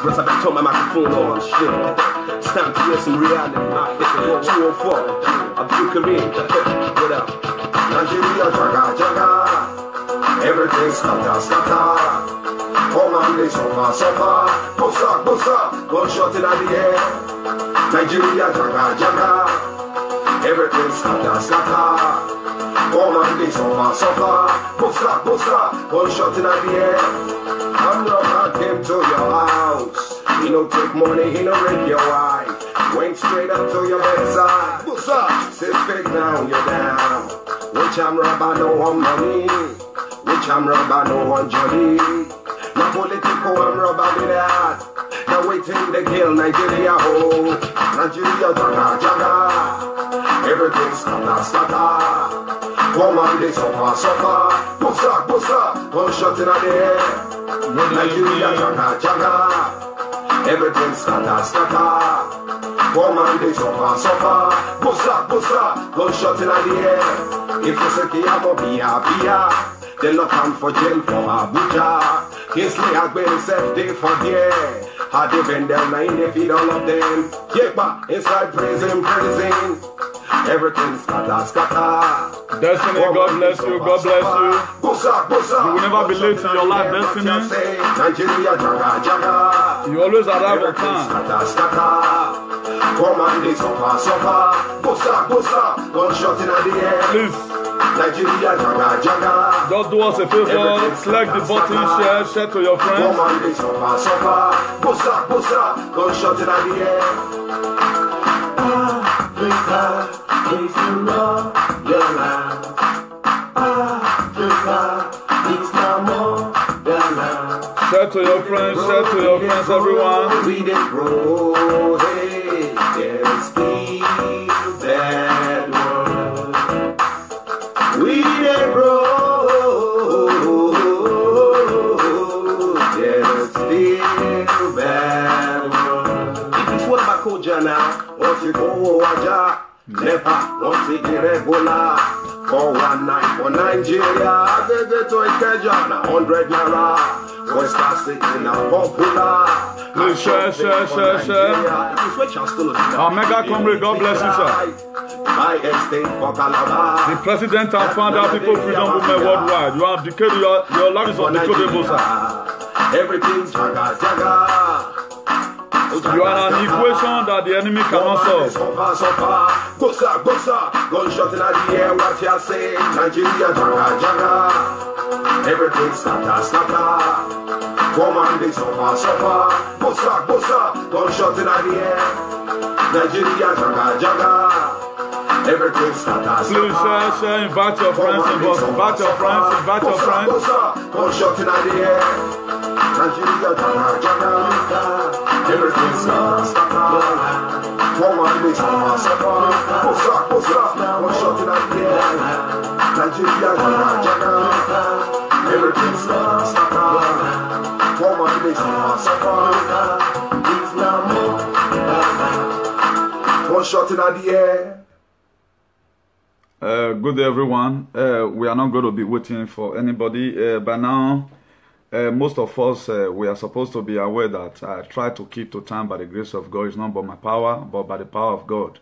Plus I better turn my microphone on, shit. It's time to hear some reality. 204, Abdul Karim. What up? Nigeria, jaga, jaga. Everything's scatter, scatter. Come on, they suffer, suffer. Bossa, bossa, gunshot in the air. Nigeria, jaga, jaga. Everything's scatter, scatter. Come on, they suffer, suffer. Bossa, bossa, gunshot in the air. I'm not came to your house. He no take money, he no rape your wife. Went straight up to your bedside. Bossa, sit fake now, you're down. Which I'm rubber, no one money. Which I'm rubber, no one jolly. No political, I'm rubber with that. Now waiting to kill Nigeria, oh. Nigeria, jaga, jaga. Everything's scatter, scatter. Come on, they suffer, suffer. Bossa, bossa, gunshot in the air. Nigeria, jaga, jaga. Everything's scatter, scatter. Come on, they suffer, suffer. Bossa, bossa, gunshot in the air. If you say Kiyamo Bia, they not come for jail for Abuja. Kingsley Agbe self day for there. How they bend down in they feed all of them. Yepa, inside prison. Everything's scatter, scatter. Destiny, God bless you, God bless you. Bossa, bossa. You will never be late in your life, Destiny. Nigeria, jaga, jaga. You always arrive on time. Scatter, scatter. Come on, they suffer, suffer. Bossa, bossa. Gunshot in the air. Please. Nigeria, jaga, jaga. Just do us a favor, select the button, share to your friends. Come on, they suffer, suffer. Bossa, bossa. Gunshot in the air. Africa, please you know your land. Africa, please no more your land. Share to your friends, everyone. We did grow, hey, there's still that world. We did grow, there's still that world. If it's what about Koja now? Once you go Waja, never, once you get Ebola. For one night for Nigeria, I get to Ikeja, 100 naira. West sitting a popular. Please share. Our mega comrade, God bless you, sir. The president and founder People Freedom Movement Worldwide. You have decoded your life is undecodable, sir. Everything's jaga, jaga. You are an equation that the enemy cannot solve. Bossa, bossa, gunshot in the air, what you say? Nigeria, jaga, jaga. Everything's scatter, scatter. Come on, they suffer, suffer. Bossa, bossa, gunshot in the air. Nigeria, jaga, jaga. Everything's scatter, scatter. Please share, invite your friends, invite your friends. Bossa, gunshot in the air. Nigeria, jaga, jaga. Everything's scatter, scatter. Come on, they suffer, suffer. Bossa, bossa, gunshot in the air. Nigeria, jaga, jaga. Everything's scatter, scatter. Come on, they suffer, suffer. It's no more. Gunshot in the air. Good day, everyone. We are not going to be waiting for anybody. By now, most of us, we are supposed to be aware that I try to keep to time by the grace of God. It's not by my power, but by the power of God.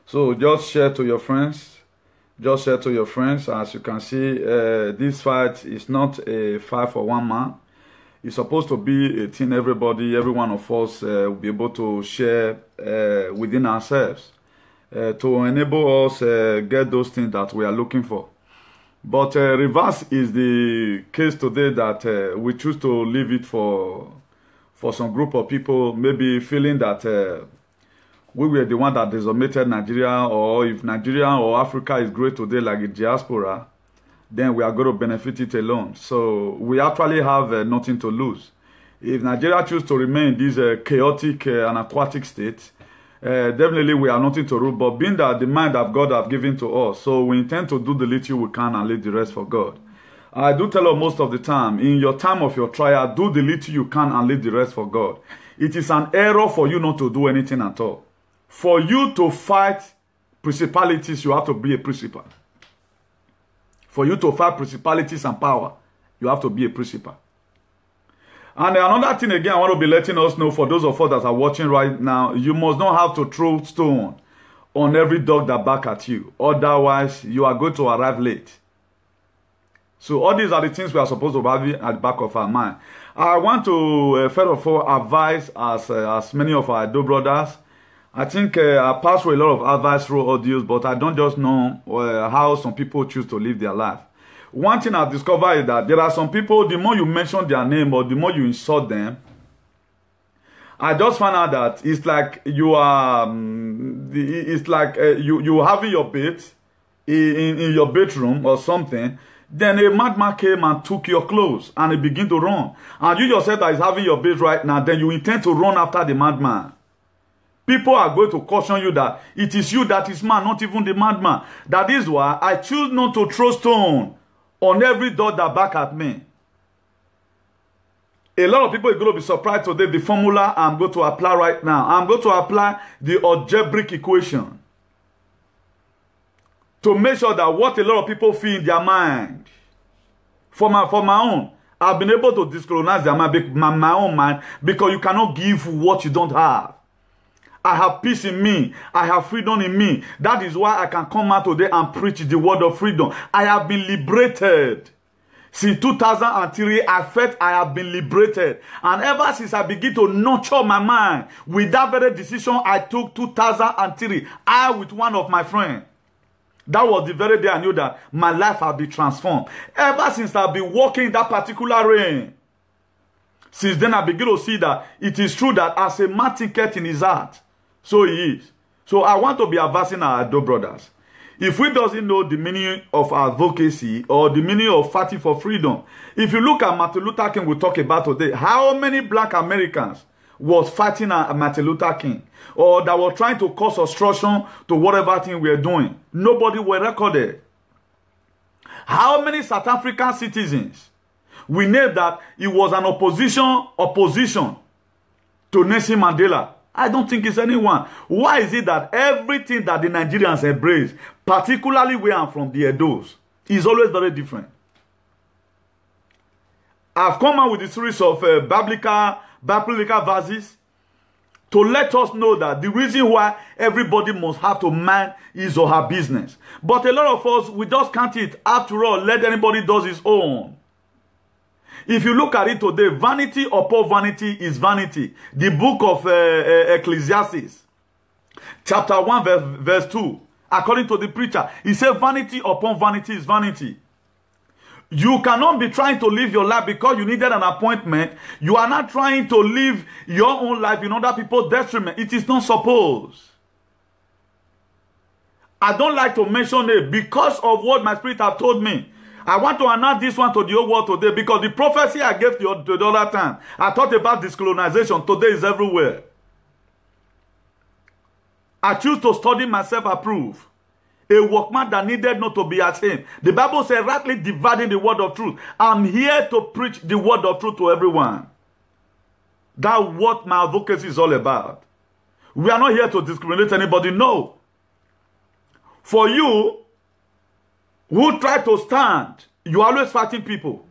So just share to your friends. Just share to your friends. As you can see, this fight is not a fight for one man. It's supposed to be a team. Every one of us will be able to share within ourselves. To enable us get those things that we are looking for. But reverse is the case today that we choose to leave it for some group of people, maybe feeling that we were the one that decimated Nigeria, or if Nigeria or Africa is great today like the diaspora, then we are going to benefit it alone. So we actually have nothing to lose. If Nigeria chooses to remain in this chaotic and aquatic state, definitely we are nothing to rule, but being that the mind that God have given to us, so we intend to do the little we can and leave the rest for God. I do tell you most of the time, in your time of your trial, do the little you can and leave the rest for God. It is an error for you not to do anything at all. For you to fight principalities, you have to be a principal. For you to fight principalities and power, you have to be a principal. And another thing again, I want to be letting us know for those of us that are watching right now, you must not have to throw stone on every dog that bark at you. Otherwise, you are going to arrive late. So all these are the things we are supposed to have at the back of our mind. I want to, first of all, advise as many of our Edo brothers. I think I pass through a lot of advice through audios, but I don't just know how some people choose to live their life. One thing I've discovered is that there are some people, the more you mention their name or the more you insult them, I just found out that it's like you are, it's like you having your bed in your bedroom or something. Then a madman came and took your clothes and he began to run. And you yourself that is having your bed right now, then you intend to run after the madman. People are going to caution you that it is you that is man, not even the madman. That is why I choose not to throw stone on every dog that bark at me. A lot of people are going to be surprised today. The formula I'm going to apply right now. I'm going to apply the algebraic equation to make sure that what a lot of people feel in their mind. For my own, I've been able to discolonize their mind, my own mind, because you cannot give what you don't have. I have peace in me. I have freedom in me. That is why I can come out today and preach the word of freedom. I have been liberated. Since 2003, I felt I have been liberated. And ever since I began to nurture my mind with that very decision I took 2003, I with one of my friends. That was the very day I knew that my life had been transformed. Ever since I've been walking in that particular rain, since then I begin to see that it is true that as a man thinketh in his heart, so he is. So I want to be advising our Edo brothers. If we doesn't know the meaning of advocacy or the meaning of fighting for freedom, if you look at Martin Luther King we talk about today, how many black Americans was fighting Martin Luther King or that were trying to cause obstruction to whatever thing we are doing? Nobody were recorded. How many South African citizens we know that it was an opposition to Nelson Mandela? I don't think it's anyone. Why is it that everything that the Nigerians embrace, particularly where I'm from, the Edos, is always very different? I've come out with a series of biblical verses to let us know that the reason why everybody must have to mind his or her business. But a lot of us, we just can't it. After all, let anybody do his own. If you look at it today, vanity upon vanity is vanity. The book of Ecclesiastes, chapter 1, verse 2, according to the preacher, he said vanity upon vanity is vanity. You cannot be trying to live your life because you needed an appointment. You are not trying to live your own life in other people's detriment. It is not supposed. I don't like to mention it because of what my spirit have told me. I want to announce this one to the whole world today because the prophecy I gave the other time, I thought about discolonization. Today is everywhere. I choose to study myself approved. A workman that needed not to be ashamed. The Bible says, rightly dividing the word of truth. I'm here to preach the word of truth to everyone. That's what my advocacy is all about. We are not here to discriminate anybody, no. For you, who try to stand, you are always fighting people.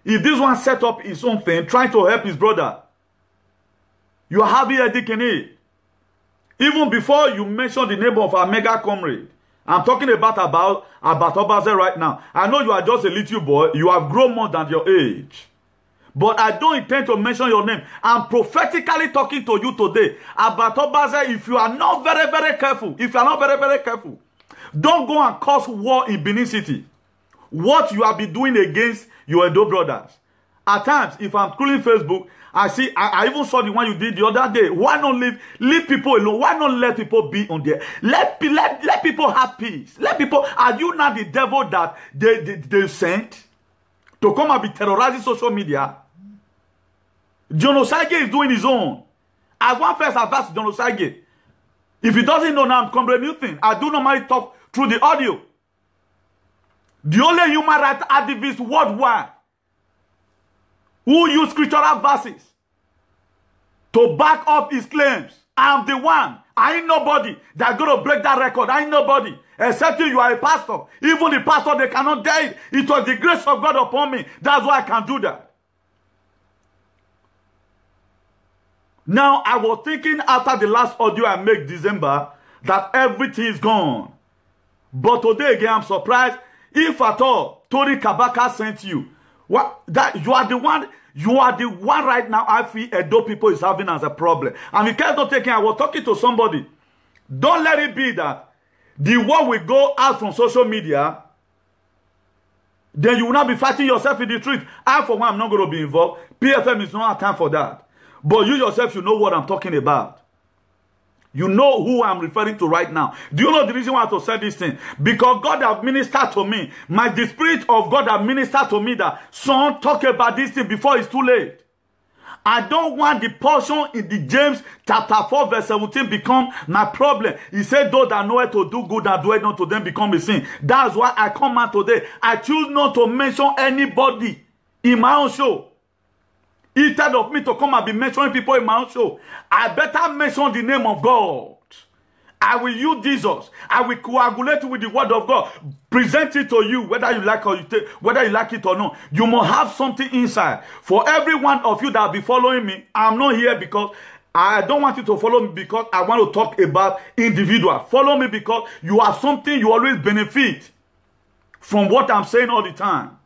If this one set up his own thing, trying to help his brother, you are having a dick in it. Even before you mention the name of our mega comrade, I'm talking about Obaze right now. I know you are just a little boy. You have grown more than your age. But I don't intend to mention your name. I'm prophetically talking to you today about Obaze. If you are not very, very careful, don't go and cause war in Benin City. What you have been doing against your Edo brothers. At times, if I'm scrolling Facebook, I even saw the one you did the other day. Why not leave people alone? Why not let people be on there? Let people have peace. Let people, are you not the devil that they sent to come and be terrorizing social media? John Osage is doing his own. I want first advice to John Osage. If he doesn't know now, I'm coming new thing. I do normally talk through the audio. The only human rights activist worldwide who use scriptural verses to back up his claims. I'm the one. I ain't nobody that's going to break that record. I ain't nobody. Except you are a pastor. Even the pastor, they cannot die. It was the grace of God upon me. That's why I can do that. Now, I was thinking after the last audio I made December that everything is gone. But today again, I'm surprised. If at all, Tony Kabaka sent you. What that you are the one right now I feel Edo people is having as a problem. And you can't take it. I was talking to somebody. Don't let it be that the word will go out from social media. Then you will not be fighting yourself in the street. I, for one, I'm not going to be involved. PFM is not a time for that. But you yourself, you know what I'm talking about. You know who I'm referring to right now. Do you know the reason why I have to say this thing? Because God has ministered to me. The Spirit of God has ministered to me that, son, talk about this thing before it's too late. I don't want the portion in the James chapter 4 verse 17 become my problem. He said, those that know it to do good and do it not to them become a sin. That's why I come out today. I choose not to mention anybody in my own show. Instead of me to come and be mentioning people in my own show, I better mention the name of God. I will use Jesus. I will coagulate with the word of God. Present it to you, whether you like it or not. You must have something inside. For every one of you that will be following me, I'm not here because I don't want you to follow me because I want to talk about individual. Follow me because you have something you always benefit from what I'm saying all the time.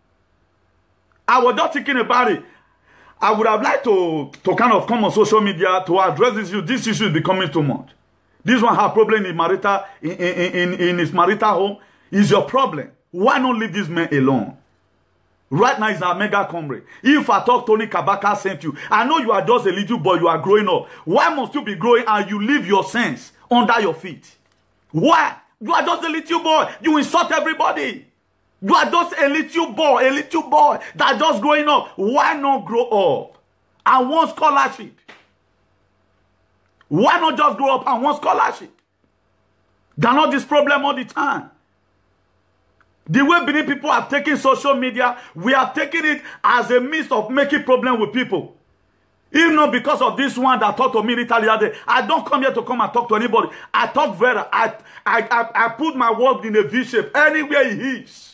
I was just thinking about it. I would have liked to kind of come on social media to address this issue. This issue is becoming too much. This one have problem in his marital home. Is your problem. Why not leave this man alone? Right now, he's a mega comrade. If I talk Tony Kabaka sent you, I know you are just a little boy, you are growing up. Why must you be growing and you leave your sense under your feet? Why? You are just a little boy. You insult everybody. You are just a little boy that just growing up. Why not grow up and want scholarship? Why not just grow up and want scholarship? They're not this problem all the time. The way many people have taken social media, we have taken it as a means of making problem with people. Even not because of this one that talked to me literally. I don't come here to come and talk to anybody. I talk very. I put my word in a V shape anywhere he is.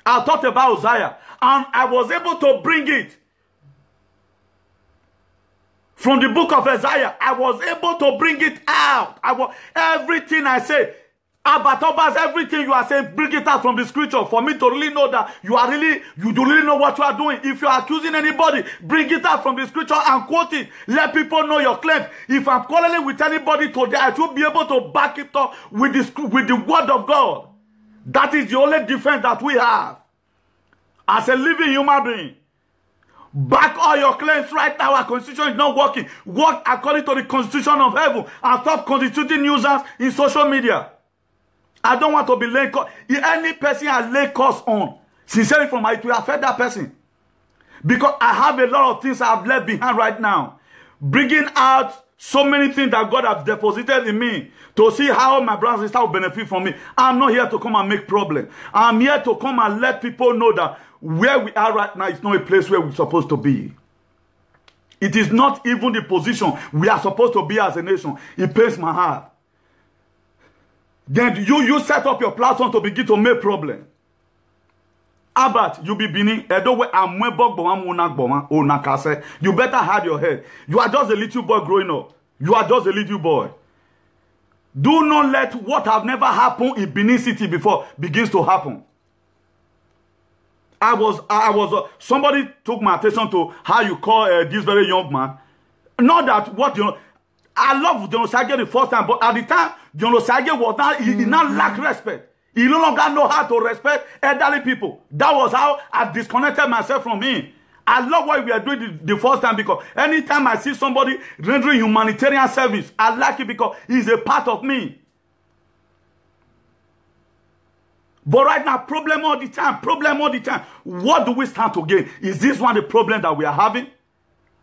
I talked about Uzziah, and I was able to bring it from the book of Isaiah. I was able to bring it out. Everything I say, Abatobas, everything you are saying, bring it out from the scripture for me to really know that you do really know what you are doing. If you are accusing anybody, bring it out from the scripture and quote it. Let people know your claim. If I'm quarreling with anybody today, I should be able to back it up with the word of God. That is the only defense that we have as a living human being. Back all your claims right now. Our constitution is not working. Work according to the constitution of heaven and stop constituting nuisance in social media. I don't want to be laying curse. If any person I lay curse on, sincerely from my, it will affect that person. Because I have a lot of things I have left behind right now. Bringing out so many things that God has deposited in me to see how my brothers and sisters will benefit from me. I'm not here to come and make problems. I'm here to come and let people know that where we are right now is not a place where we're supposed to be. It is not even the position we are supposed to be as a nation. It pains my heart. Then you set up your platform to begin to make problem. Albert, you be bini. You better hide your head. You are just a little boy growing up. You are just a little boy. Do not let what have never happened in Benin City before begins to happen. Somebody took my attention to how you call this very young man. Not that what you know. I love John Osage the first time, but at the time, John Osage was not, he did not lack respect. He no longer know how to respect elderly people. That was how I disconnected myself from him. I love what we are doing the first time because anytime I see somebody rendering humanitarian service, I like it because he's a part of me. But right now, problem all the time. What do we stand to gain? Is this one the problem that we are having?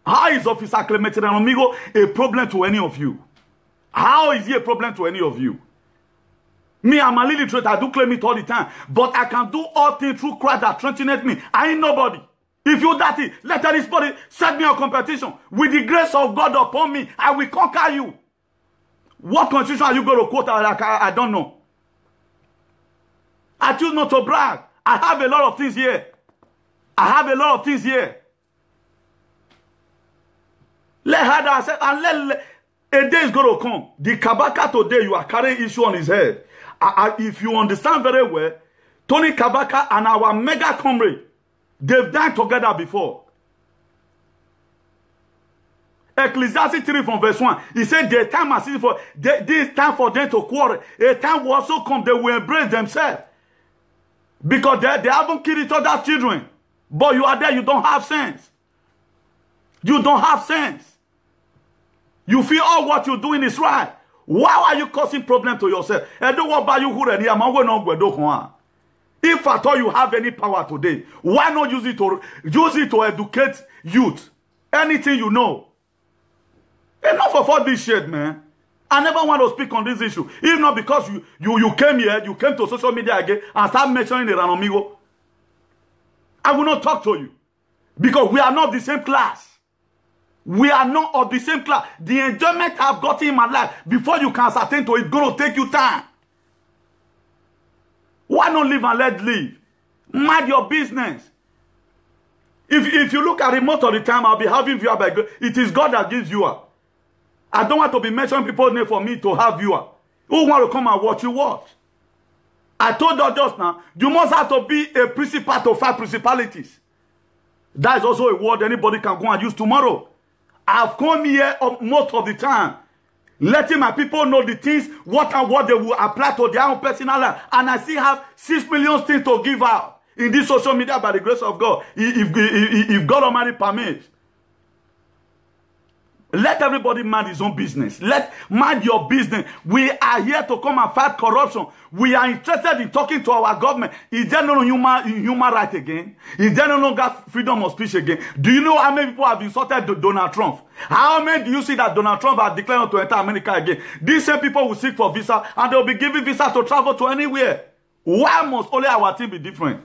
How is Officer Clemente Amigo a problem to any of you? How is he a problem to any of you? Me, I'm a illiterate. I do claim it all the time. But I can do all things through Christ that strengtheneth me. I ain't nobody. If you dirty, let anybody set me on competition. With the grace of God upon me, I will conquer you. What constitution are you going to quote? I don't know. I choose not to brag. I have a lot of things here. Let Let her that say, and let a day is going to come. The Kabaka today, you are carrying issue on his head. If you understand very well, Tony Kabaka and our mega comrade, they've died together before. Ecclesiastes 3 from verse 1. He said, the time has for this time for them to quarrel. A time will also come, they will embrace themselves. Because they haven't killed each other's children. But you are there, you don't have sense. You don't have sense. You feel all what you're doing is right. Why are you causing problem to yourself? If at all you have any power today, why not use it to educate youth? Anything you know. Enough of all this shit, man. I never want to speak on this issue. If not because you came here, you came to social media again and start mentioning Iran amigo. I will not talk to you. Because we are not the same class. We are not of the same class. The enjoyment I've got in my life, before you can ascertain to it, it's going to take you time. Why not live and let live? Mind your business. If you look at it most of the time, I'll be having viewer by God. It is God that gives viewer. I don't want to be mentioning people's name for me to have viewer. Who want to come and watch you watch? I told you just now, you must have to be a principal to 5 principalities. That is also a word anybody can go and use tomorrow. I've come here most of the time, letting my people know the things, what they will apply to their own personal life. And I still have 6 million things to give out in this social media by the grace of God. If God Almighty permits. Let everybody mind his own business. Mind your business. We are here to come and fight corruption. We are interested in talking to our government. Is there no human right again? Is there no longer freedom of speech again? Do you know how many people have insulted Donald Trump? How many do you see that Donald Trump has declared not to enter America again? These same people will seek for visa and they'll be giving visa to travel to anywhere. Why must only our team be different?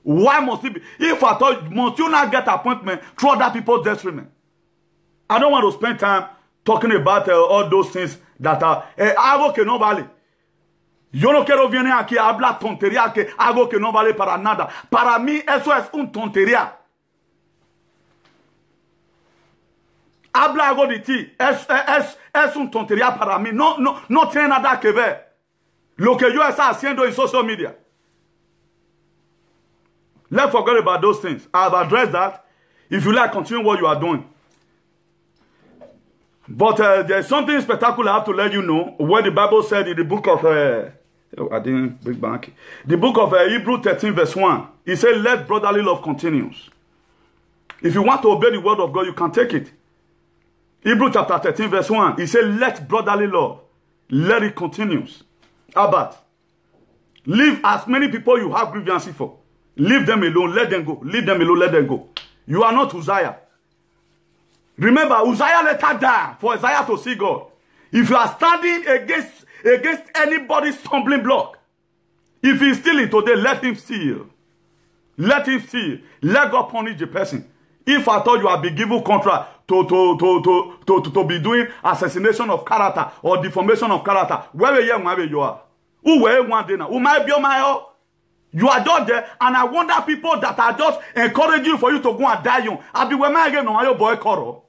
Why must it be? If I thought, must you not get appointment through other people's detriment? I don't want to spend time talking about all those things that are algo que no vale. Yo no quiero venir aquí a hablar tontería que algo que no vale para nada. Para mí eso es un tontería. Habla algo de ti es un tontería para mí. No tiene nada que ver. Lo que yo estoy haciendo en social media. Let's forget about those things. I've addressed that. If you like, continue what you are doing. But there's something spectacular I have to let you know. What the Bible said in the book of I didn't bring back the book of Hebrews 13 verse 1. It said, let brotherly love continues. If you want to obey the word of God, you can take it. Hebrews chapter 13 verse 1. It said, let brotherly love, let it continues. How about? Leave as many people you have grievances for. Leave them alone, let them go. Leave them alone, let them go. You are not Uzziah. Remember, Uzziah later died for Isaiah to see God. If you are standing against anybody's stumbling block, if he's stealing today, let him steal. Let him steal. Let God punish the person. If I thought you have been given contract to be doing assassination of character or deformation of character, where you are? Who were one day now? Who might be on my own? You are just there, and I wonder people that are just encouraging you for you to go and die young. I'll be where my again on your boy Koro.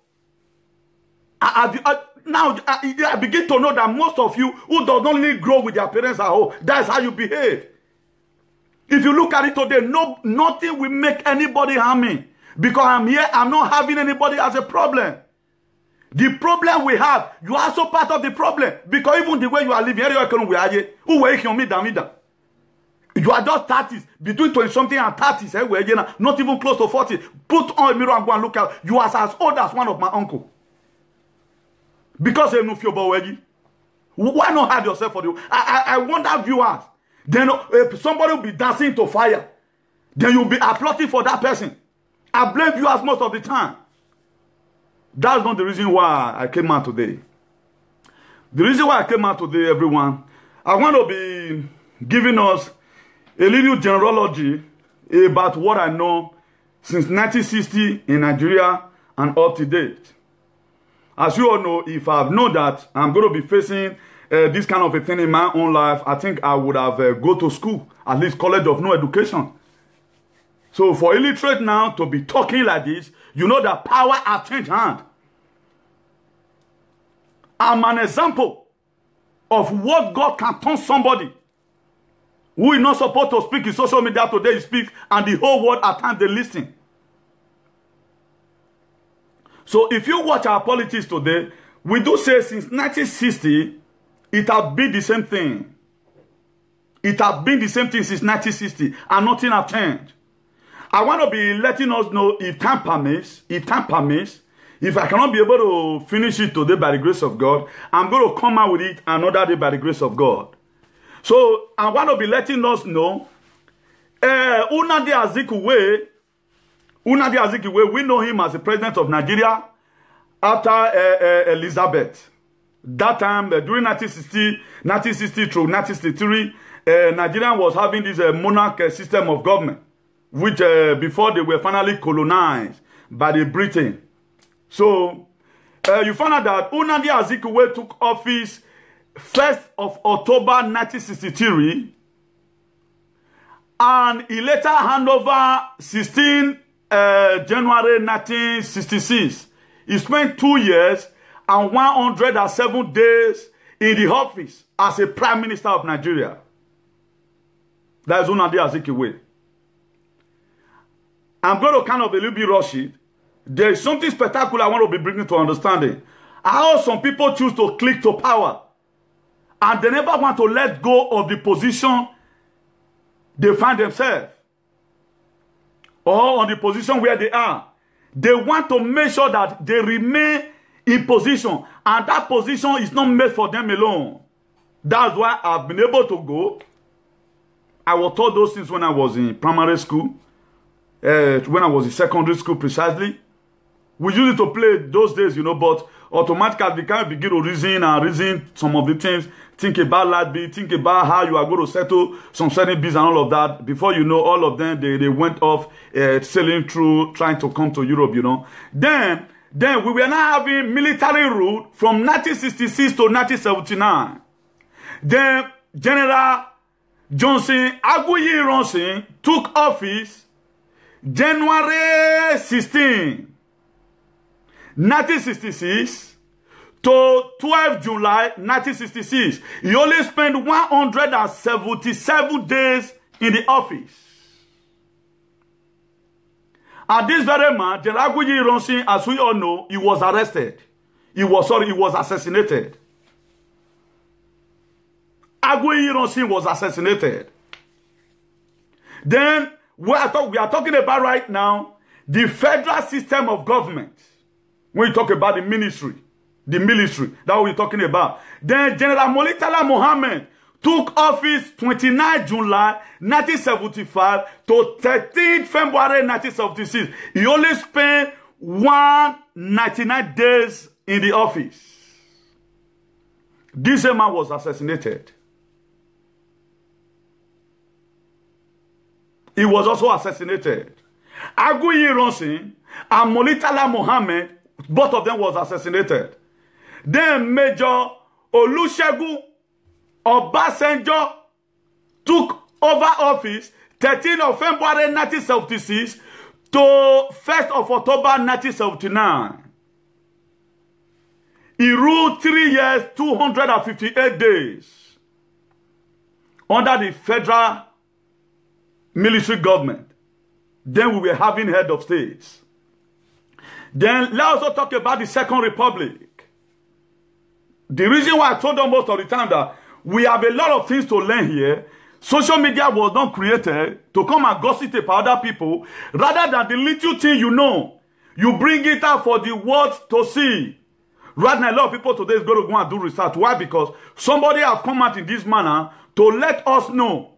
Now I begin to know that most of you who does not really grow with their parents at home, that's how you behave. If you look at it today, nothing will make anybody harm me. Because I'm here, I'm not having anybody as a problem. The problem we have, you are also part of the problem. Because even the way you are living, you are just 30s, between 20-something and 30s, not even close to 40. Put on a mirror and go and look out. You are as old as one of my uncle. Because why not hide yourself for you? I wonder viewers. Then if somebody will be dancing to fire, then you'll be applauding for that person. I blame viewers most of the time. That's not the reason why I came out today. The reason why I came out today, everyone, I want to be giving us a little genealogy about what I know since 1960 in Nigeria and up to date. As you all know, if I've known that I'm going to be facing this kind of a thing in my own life, I think I would have go to school, at least College of No Education. So for illiterate now to be talking like this, you know that power has changed hand. I'm an example of what God can turn somebody who is not supposed to speak in social media today, he speaks, and the whole world at times they listen. So if you watch our politics today, we do say since 1960, it has been the same thing. It has been the same thing since 1960, and nothing has changed. I want to be letting us know if time permits, if I cannot be able to finish it today by the grace of God, I'm going to come out with it another day by the grace of God. So I want to be letting us know, Nnamdi Azikiwe, we know him as the president of Nigeria after Elizabeth. That time, during 1960 through 1963, Nigeria was having this monarch system of government, which before they were finally colonized by the Britain. So you find out that Nnamdi Azikiwe took office 1st of October 1963, and he later handed over 16 January 1966. He spent 2 years and 107 days in the office as a Prime Minister of Nigeria. That is Nnamdi Azikiwe. I'm going to kind of a little bit rush it. There is something spectacular I want to be bringing to understanding. How some people choose to click to power, and they never want to let go of the position they find themselves, or on the position where they are. They want to make sure that they remain in position, and that position is not made for them alone. That's why I've been able to go. I was taught those things when I was in primary school, when I was in secondary school precisely. We used to play those days, you know, but automatically we can't begin to reason some of the things, think about life, think about how you are going to settle some certain bills and all of that. Before you know, all of them, they went off sailing through, trying to come to Europe, you know. Then we were now having military rule from 1966 to 1979. Then General Johnson Aguiyi-Ironsi took office January 16, 1966 to 12 July 1966. He only spent 177 days in the office. And this very man, General Aguiyi-Ironsi, as we all know, he was arrested. He was assassinated. Aguiyi-Ironsi was assassinated. Then, we are talking about right now, the federal system of government. When you talk about the military, that's what we're talking about. Then General Murtala Muhammad took office 29 July 1975 to 13 February 1976. He only spent 199 days in the office. This man was assassinated. He was also assassinated. Aguiyi-Ironsi and Murtala Muhammad, both of them was assassinated. Then Major Olusegun Obasanjo took over office 13th of February 1976 to 1st of October 1979. He ruled 3 years, 258 days under the federal military government. Then we were having head of states. Then let's also talk about the Second Republic. The reason why I told them most of the time that we have a lot of things to learn here. Social media was not created to come and gossip about other people. Rather than the little thing you know, you bring it out for the world to see. Right now, a lot of people today is going to go and do research. Why? Because somebody has come out in this manner to let us know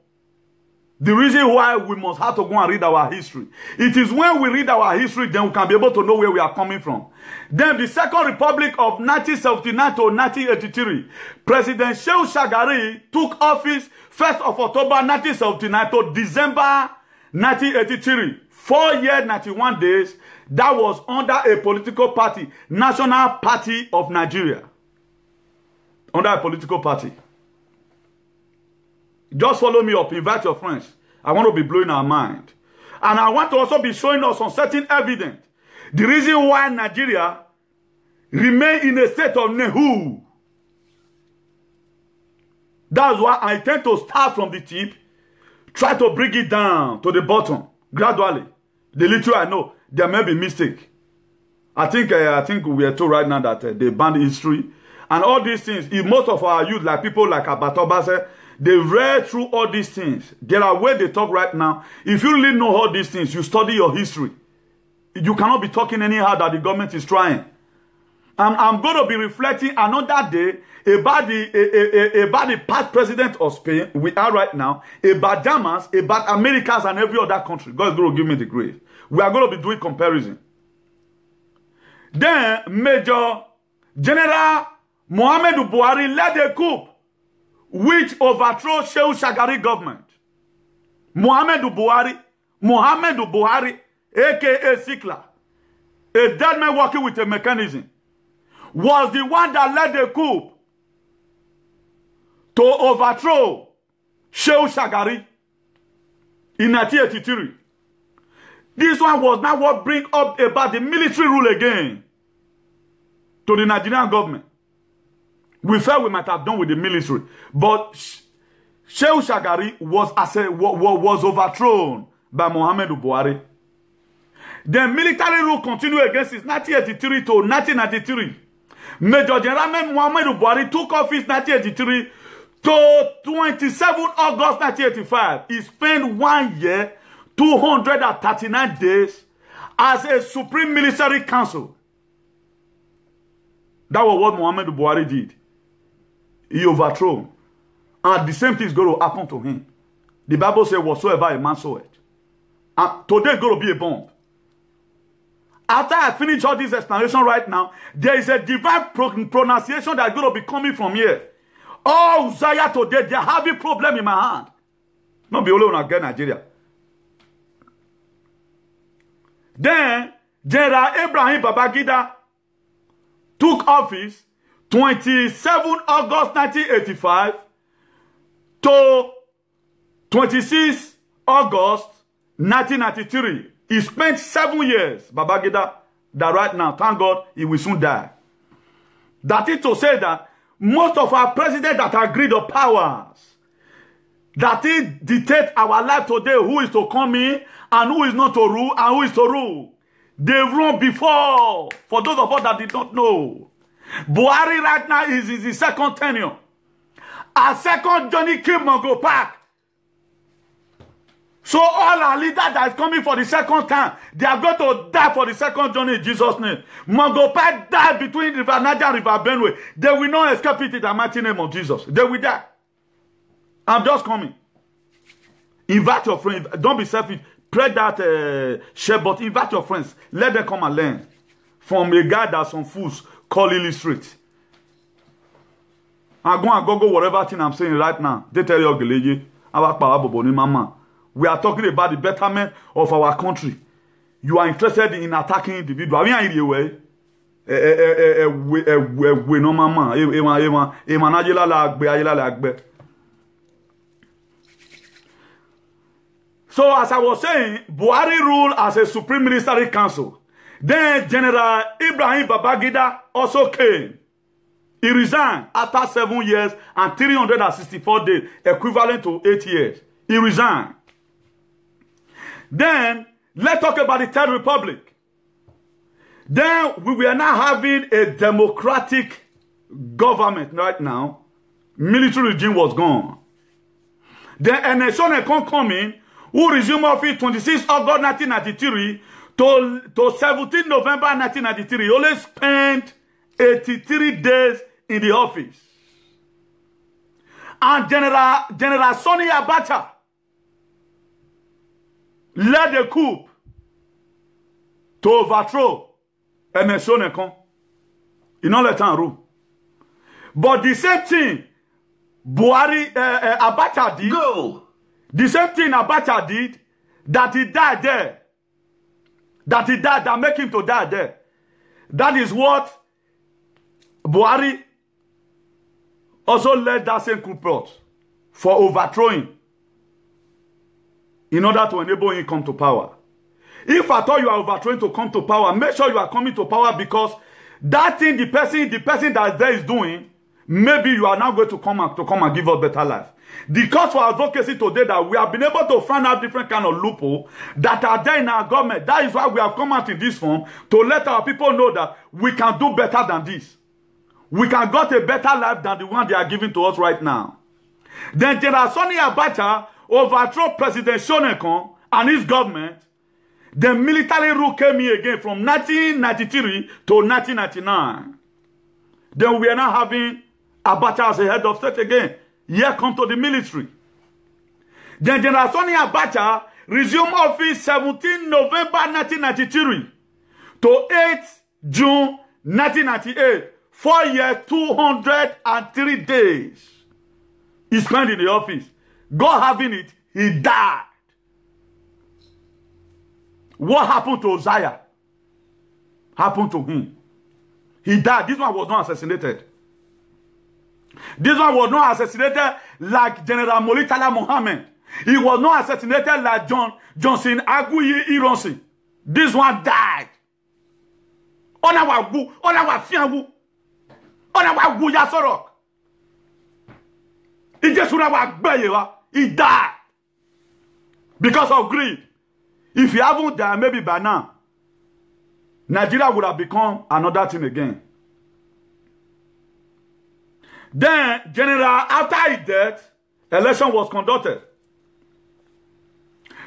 the reason why we must have to go and read our history. It is when we read our history, then we can be able to know where we are coming from. Then the Second Republic of 1979 to 1983, President Shehu Shagari took office 1st of October 1979 to December 1983. 4 years, 91 days. That was under a political party, National Party of Nigeria. Under a political party. Just follow me up, invite your friends. I want to be blowing our mind. And I want to also be showing us some certain evidence. The reason why Nigeria remain in a state of nehu. That's why I tend to start from the tip, try to bring it down to the bottom gradually. The little I know, there may be mistake. I think we are told right now that they banned history and all these things. If most of our youth, like people like Abatobase, they read through all these things. There are ways they talk right now. If you really know all these things, you study your history. You cannot be talking anyhow that the government is trying. I'm going to be reflecting another day about the past president of Spain we are right now, about Germans, about Americans and every other country. God is going to give me the grace. We are going to be doing comparison. Then Major General Muhammadu Buhari led a coup which overthrew Shehu Shagari government. Muhammadu Buhari, aka Sikla, a dead man working with a mechanism, was the one that led the coup to overthrow Shehu Shagari in 1983. This one was now what bring up about the military rule again to the Nigerian government. We felt we might have done with the military, but Shehu Shagari was overthrown by Muhammadu Buhari. The military rule continued against it 1983 to 1993. Major General Muhammadu Buhari took office 1983 to 27 August 1985. He spent 1 year, 239 days as a Supreme Military Council. That was what Muhammadu Buhari did. He overthrew. And the same thing is going to happen to him. The Bible says, whatsoever a man soweth. And today is going to be a bomb. After I finish all this explanation right now, there is a divine pronunciation that is going to be coming from here. Oh, Uzziah today, they are having a problem in my hand. Not be only again Nigeria. Then, General Ibrahim Babangida took office 27 August 1985 to 26 August 1993. He spent 7 years, Babangida, that right now, thank God, he will soon die. That is to say that most of our presidents that agreed the powers, that it dictate our life today, who is to come in and who is not to rule and who is to rule. They've ruled before, for those of us that did not know. Buhari right now is in his second tenure. A second Johnny Kim Mongo Park. So all our leaders that is coming for the second time, they are going to die for the second journey in Jesus' name. Mongo Park died between River Niger and River Benue. They will not escape it in the mighty name of Jesus. They will die. I'm just coming. Invite your friends. Don't be selfish. Pray that share, but invite your friends. Let them come and learn from a guy that's some fools call illustrate. I go whatever thing I'm saying right now. They tell you, mama. We are talking about the betterment of our country. You are interested in attacking individuals. No mama. So as I was saying, Buhari ruled as a Supreme Military Council. Then General Ibrahim Babangida also came. He resigned after 7 years and 364 days, equivalent to 8 years. He resigned. Then, let's talk about the Third Republic. Then, we were now having a democratic government right now. Military regime was gone. Then, a nation can come in, who resumed office 26 August 1993 to 17 November 1993. He only spent 83 days in the office. And General Sani Abacha led a coup to overthrow a nation. He not let him rule. But the same thing Abacha did. Go. The same thing Abacha did, that he died there. That he died, that make him to die there. That is what Buhari also led that same coup plot for overthrowing in order to enable him come to power. If at all you are overthrowing to come to power, make sure you are coming to power, because that thing the person that is there is doing maybe you are now going to come and give us better life. The cause for advocacy today that we have been able to find out different kind of loophole that are there in our government. That is why we have come out in this form to let our people know that we can do better than this. We can get a better life than the one they are giving to us right now. Then General Sani Abacha overthrew President Shonekon and his government. The military rule came in again from 1993 to 1999. Then we are now having Abacha as a head of state again. Here come to the military. Then General Sani Abacha resumed office 17 November 1993 to 8 June 1998. 4 years, 203 days. He spent in the office. God having it, he died. What happened to Uzziah? Happened to him. He died. This one was not assassinated. This one was not assassinated like General Molitala Mohammed. He was not assassinated like Johnson Aguiyi Ironsi. This one died. He died because of greed. If he haven't died, maybe by now, Nigeria would have become another thing again. Then, after his death, election was conducted.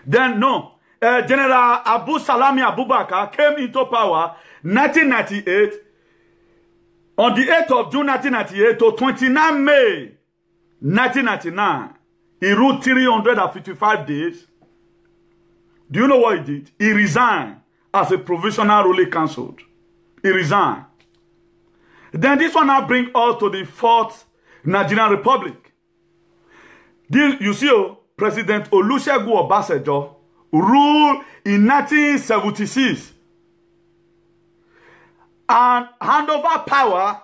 Then, General Abu Salami Abubakar came into power 1998, on the 8th of June 1998 to 29 May 1999. He ruled 355 days. Do you know what he did? He resigned as a provisional ruling council. He resigned. Then this one now brings us to the 4th Nigerian Republic. You see, President Olusegun Obasanjo ruled in 1976 and hand over power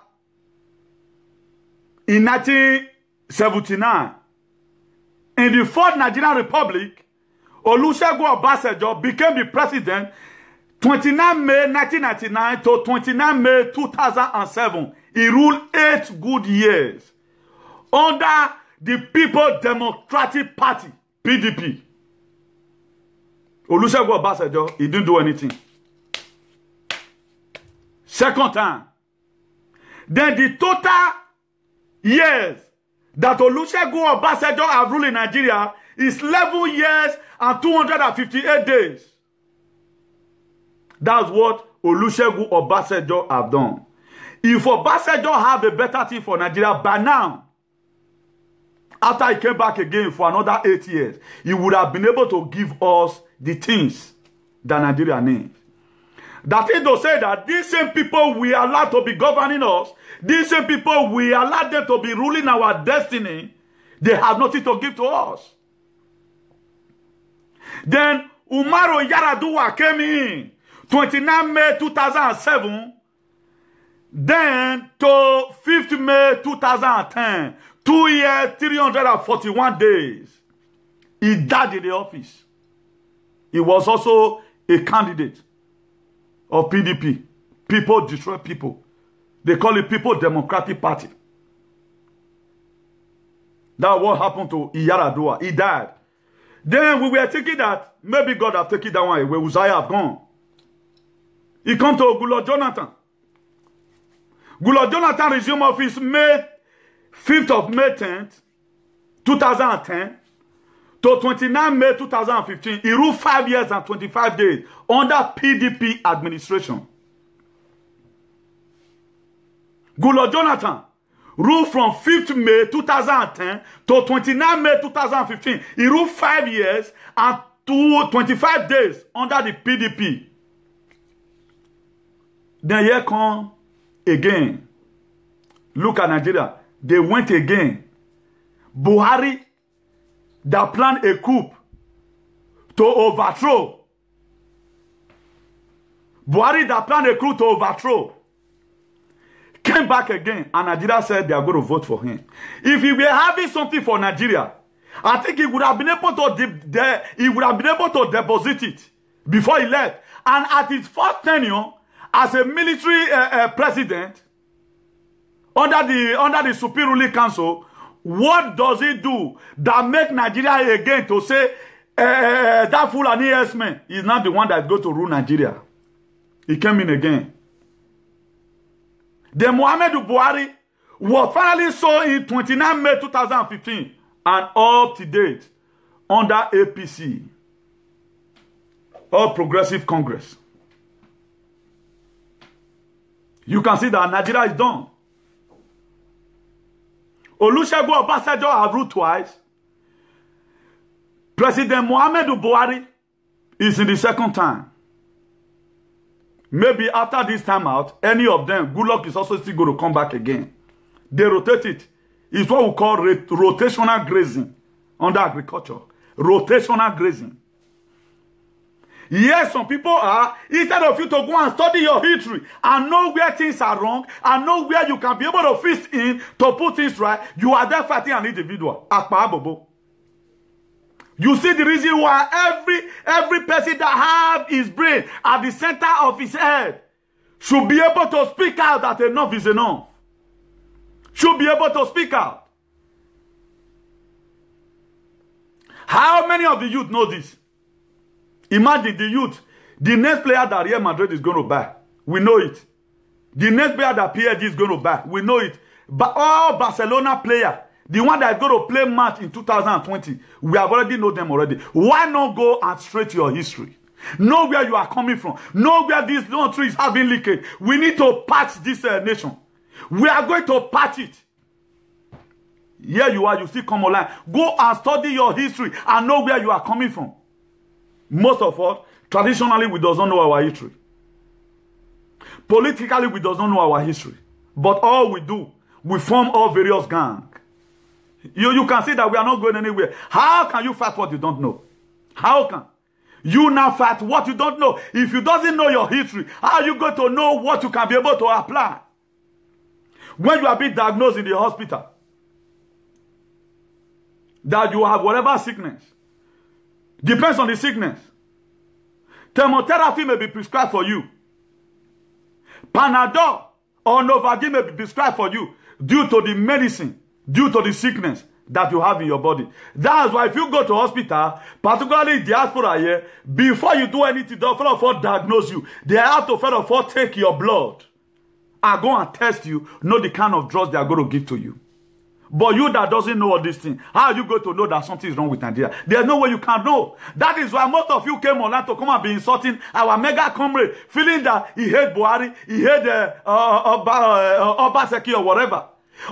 in 1979. In the 4th Nigerian Republic, Olusegun Obasanjo became the president 29 May 1999 to 29 May 2007. He ruled 8 good years under the People Democratic Party, PDP. Olusegun Obasanjo, he didn't do anything. Second time. Then the total years that Olusegun Obasanjo have ruled in Nigeria is 11 years and 258 days. That's what Olusegun Obasanjo have done. If Obasanjo have a better thing for Nigeria by now, after he came back again for another 8 years, he would have been able to give us the things that Nigeria needs. That is to say that these same people we are allowed to be governing us, these same people we allow them to be ruling our destiny, they have nothing to give to us. Then Umaru Yar'Adua came in 29 May 2007, then to 5th May 2010, 2 years, 341 days. He died in the office. He was also a candidate of PDP. People destroy people. They call it People Democratic Party. That's what happened to Yar'Adua. He died. Then we were thinking that maybe God have taken that one away. Uzziah have gone. He come to Goodluck Jonathan. Goodluck Jonathan resumed office 5th of May 10th, 2010 to 29 May 2015. He ruled 5 years and 25 days under PDP administration. Goodluck Jonathan ruled from 5th May 2010 to 29 May 2015. He ruled 5 years and 25 days under the PDP. Then here come again. Look at Nigeria. They went again. Buhari that planned a coup to overthrow. Buhari that planned a coup to overthrow came back again, and Nigeria said they are going to vote for him. If he were having something for Nigeria, I think he would have been able to deposit it before he left. And at his first tenure as a military president, under the Supreme Ruling Council, what does it do that make Nigeria again to say that Fulani S-man is not the one that is going to rule Nigeria? He came in again. The Muhammadu Buhari was finally saw in 29 May 2015 and up to date under APC, All Progressive Congress. You can see that Nigeria is done. Olusegun Obasanjo have ruled twice. President Muhammadu Buhari is in the second time. Maybe after this time out, any of them, good luck is also still going to come back again. They rotate it. It's what we call rotational grazing under agriculture. Rotational grazing. Yes, some people are, instead of you to go and study your history and know where things are wrong and know where you can be able to fit in to put things right, you are there fighting an individual. You see the reason why every person that have his brain at the center of his head should be able to speak out that enough is enough. Should be able to speak out. How many of the youth know this? Imagine the youth, the next player that Real Madrid is going to buy. We know it. The next player that PSG is going to buy. We know it. But all Barcelona player, the one that is going to play match in 2020, we have already know them already. Why not go and straight your history? Know where you are coming from. Know where this country is having leakage. We need to patch this nation. We are going to patch it. Here you are, you still come online. Go and study your history and know where you are coming from. Most of us, traditionally, we do not know our history. Politically, we do not know our history. But all we do, we form all various gangs. You can see that we are not going anywhere. How can you fight what you don't know? How can you now fight what you don't know? If you doesn't know your history, how are you going to know what you can be able to apply? When you are being diagnosed in the hospital, that you have whatever sickness, depends on the sickness. Chemotherapy may be prescribed for you. Panadol or Novocaine may be prescribed for you due to the medicine, due to the sickness that you have in your body. That's why if you go to hospital, particularly diaspora here, before you do anything, they'll first of all diagnose you. They have to first of all take your blood and go and test you, know the kind of drugs they are going to give to you. But you that doesn't know all these things, how are you going to know that something is wrong with Nigeria? There's no way you can know. That is why most of you came online to come and be insulting our mega comrade, feeling that he hate Buhari, he hate Obaseki or whatever.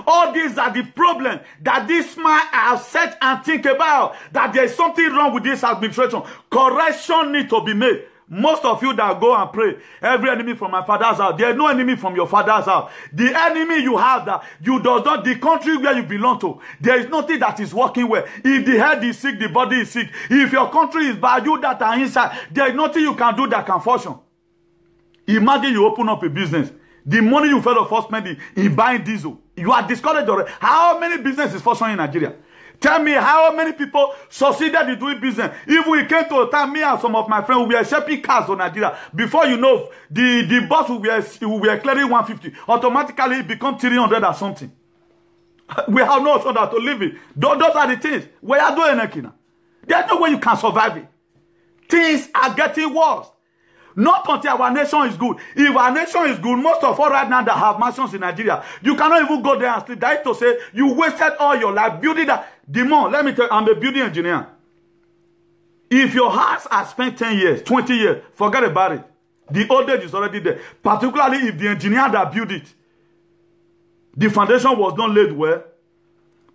All these are the problem that this man has set and think about, that there is something wrong with this administration. Correction need to be made. Most of you that go and pray, every enemy from my father's house, there is no enemy from your father's house. The enemy you have, that you does not, the country where you belong to, there is nothing that is working well. If the head is sick, the body is sick. If your country is bad, you that are inside, there is nothing you can do that can function. Imagine you open up a business. The money you fed off spending in buying diesel, you are discouraged already. How many businesses functioning in Nigeria? Tell me how many people succeeded in doing business. If we came to a time, me and some of my friends, we were shipping cars to Nigeria. Before you know, the bus we were clearing 150. Automatically, it becomes 300 or something. We have no option to live it. Those are the things. We are doing anything. There's no way you can survive it. Things are getting worse. Not until our nation is good. If our nation is good, most of all right now that have mansions in Nigeria, you cannot even go there and sleep. That is to say, you wasted all your life building that. Demon, let me tell you, I'm a building engineer. If your house has spent 10 years, 20 years, forget about it. The old age is already there. Particularly if the engineer that built it, the foundation was not laid well.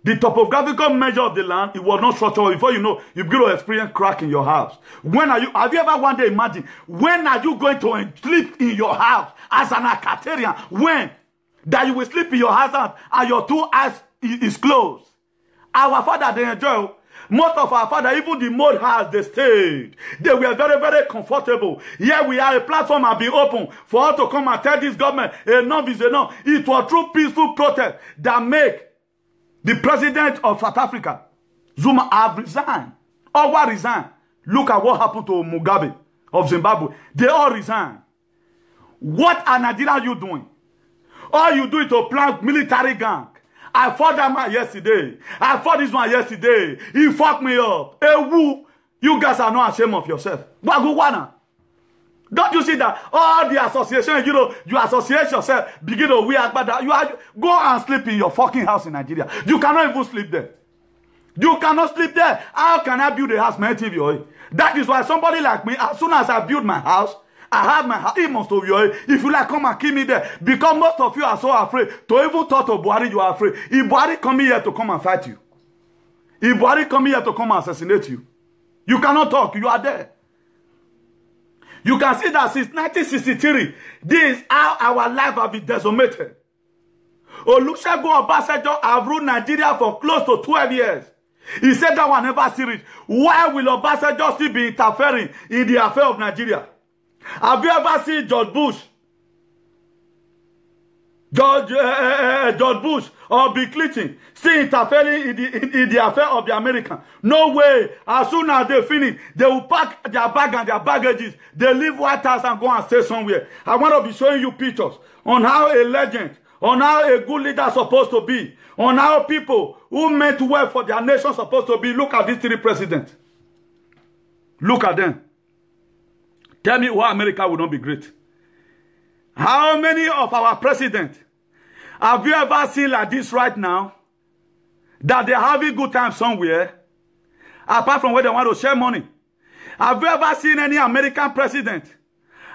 The topographical measure of the land, it was not structural. Before you know, you're going to experience crack in your house. When are you, have you ever one day imagined, when are you going to sleep in your house as an Acatarian? When? That you will sleep in your house and your two eyes is closed. Our father, they enjoy. Most of our father, even the mud house, they stayed. They were very, very comfortable. Here we are, a platform has been open for us to come and tell this government, enough is enough. It was through peaceful protest that make the president of South Africa, Zuma, have resigned. All resigned. Look at what happened to Mugabe of Zimbabwe. They all resigned. What are Nigeria you doing? All you do is to plant military gang. I fought that man yesterday. I fought this one yesterday. He fucked me up. Hey, woo. You guys are not ashamed of yourself. Don't you see that all the association, you associate yourself, begin to wear bad. Go and sleep in your fucking house in Nigeria. You cannot even sleep there. You cannot sleep there. How can I build a house, man? That is why somebody like me, as soon as I build my house, I have my house. It must be if you like, come and kill me there. Because most of you are so afraid to even talk to Buhari, you are afraid. If Buhari come here to come and fight you, if Buhari come here to come and assassinate you, you cannot talk. You are there. You can see that since 1963, this is how our life have been decimated. Olusegun Obasanjo have ruled Nigeria for close to 12 years. He said that one never serious. Why will Obasanjo still be interfering in the affair of Nigeria? Have you ever seen George Bush? George Bush or Bill Clinton still interfering in the affair of the American? No way. As soon as they finish, they will pack their bag and their baggages. They leave White House and go and stay somewhere. I want to be showing you pictures on how a legend, on how a good leader is supposed to be, on how people who meant well for their nation supposed to be. Look at these three presidents. Look at them. Tell me why America will not be great. How many of our presidents have you ever seen like this right now? That they're having good time somewhere, apart from where they want to share money. Have you ever seen any American president,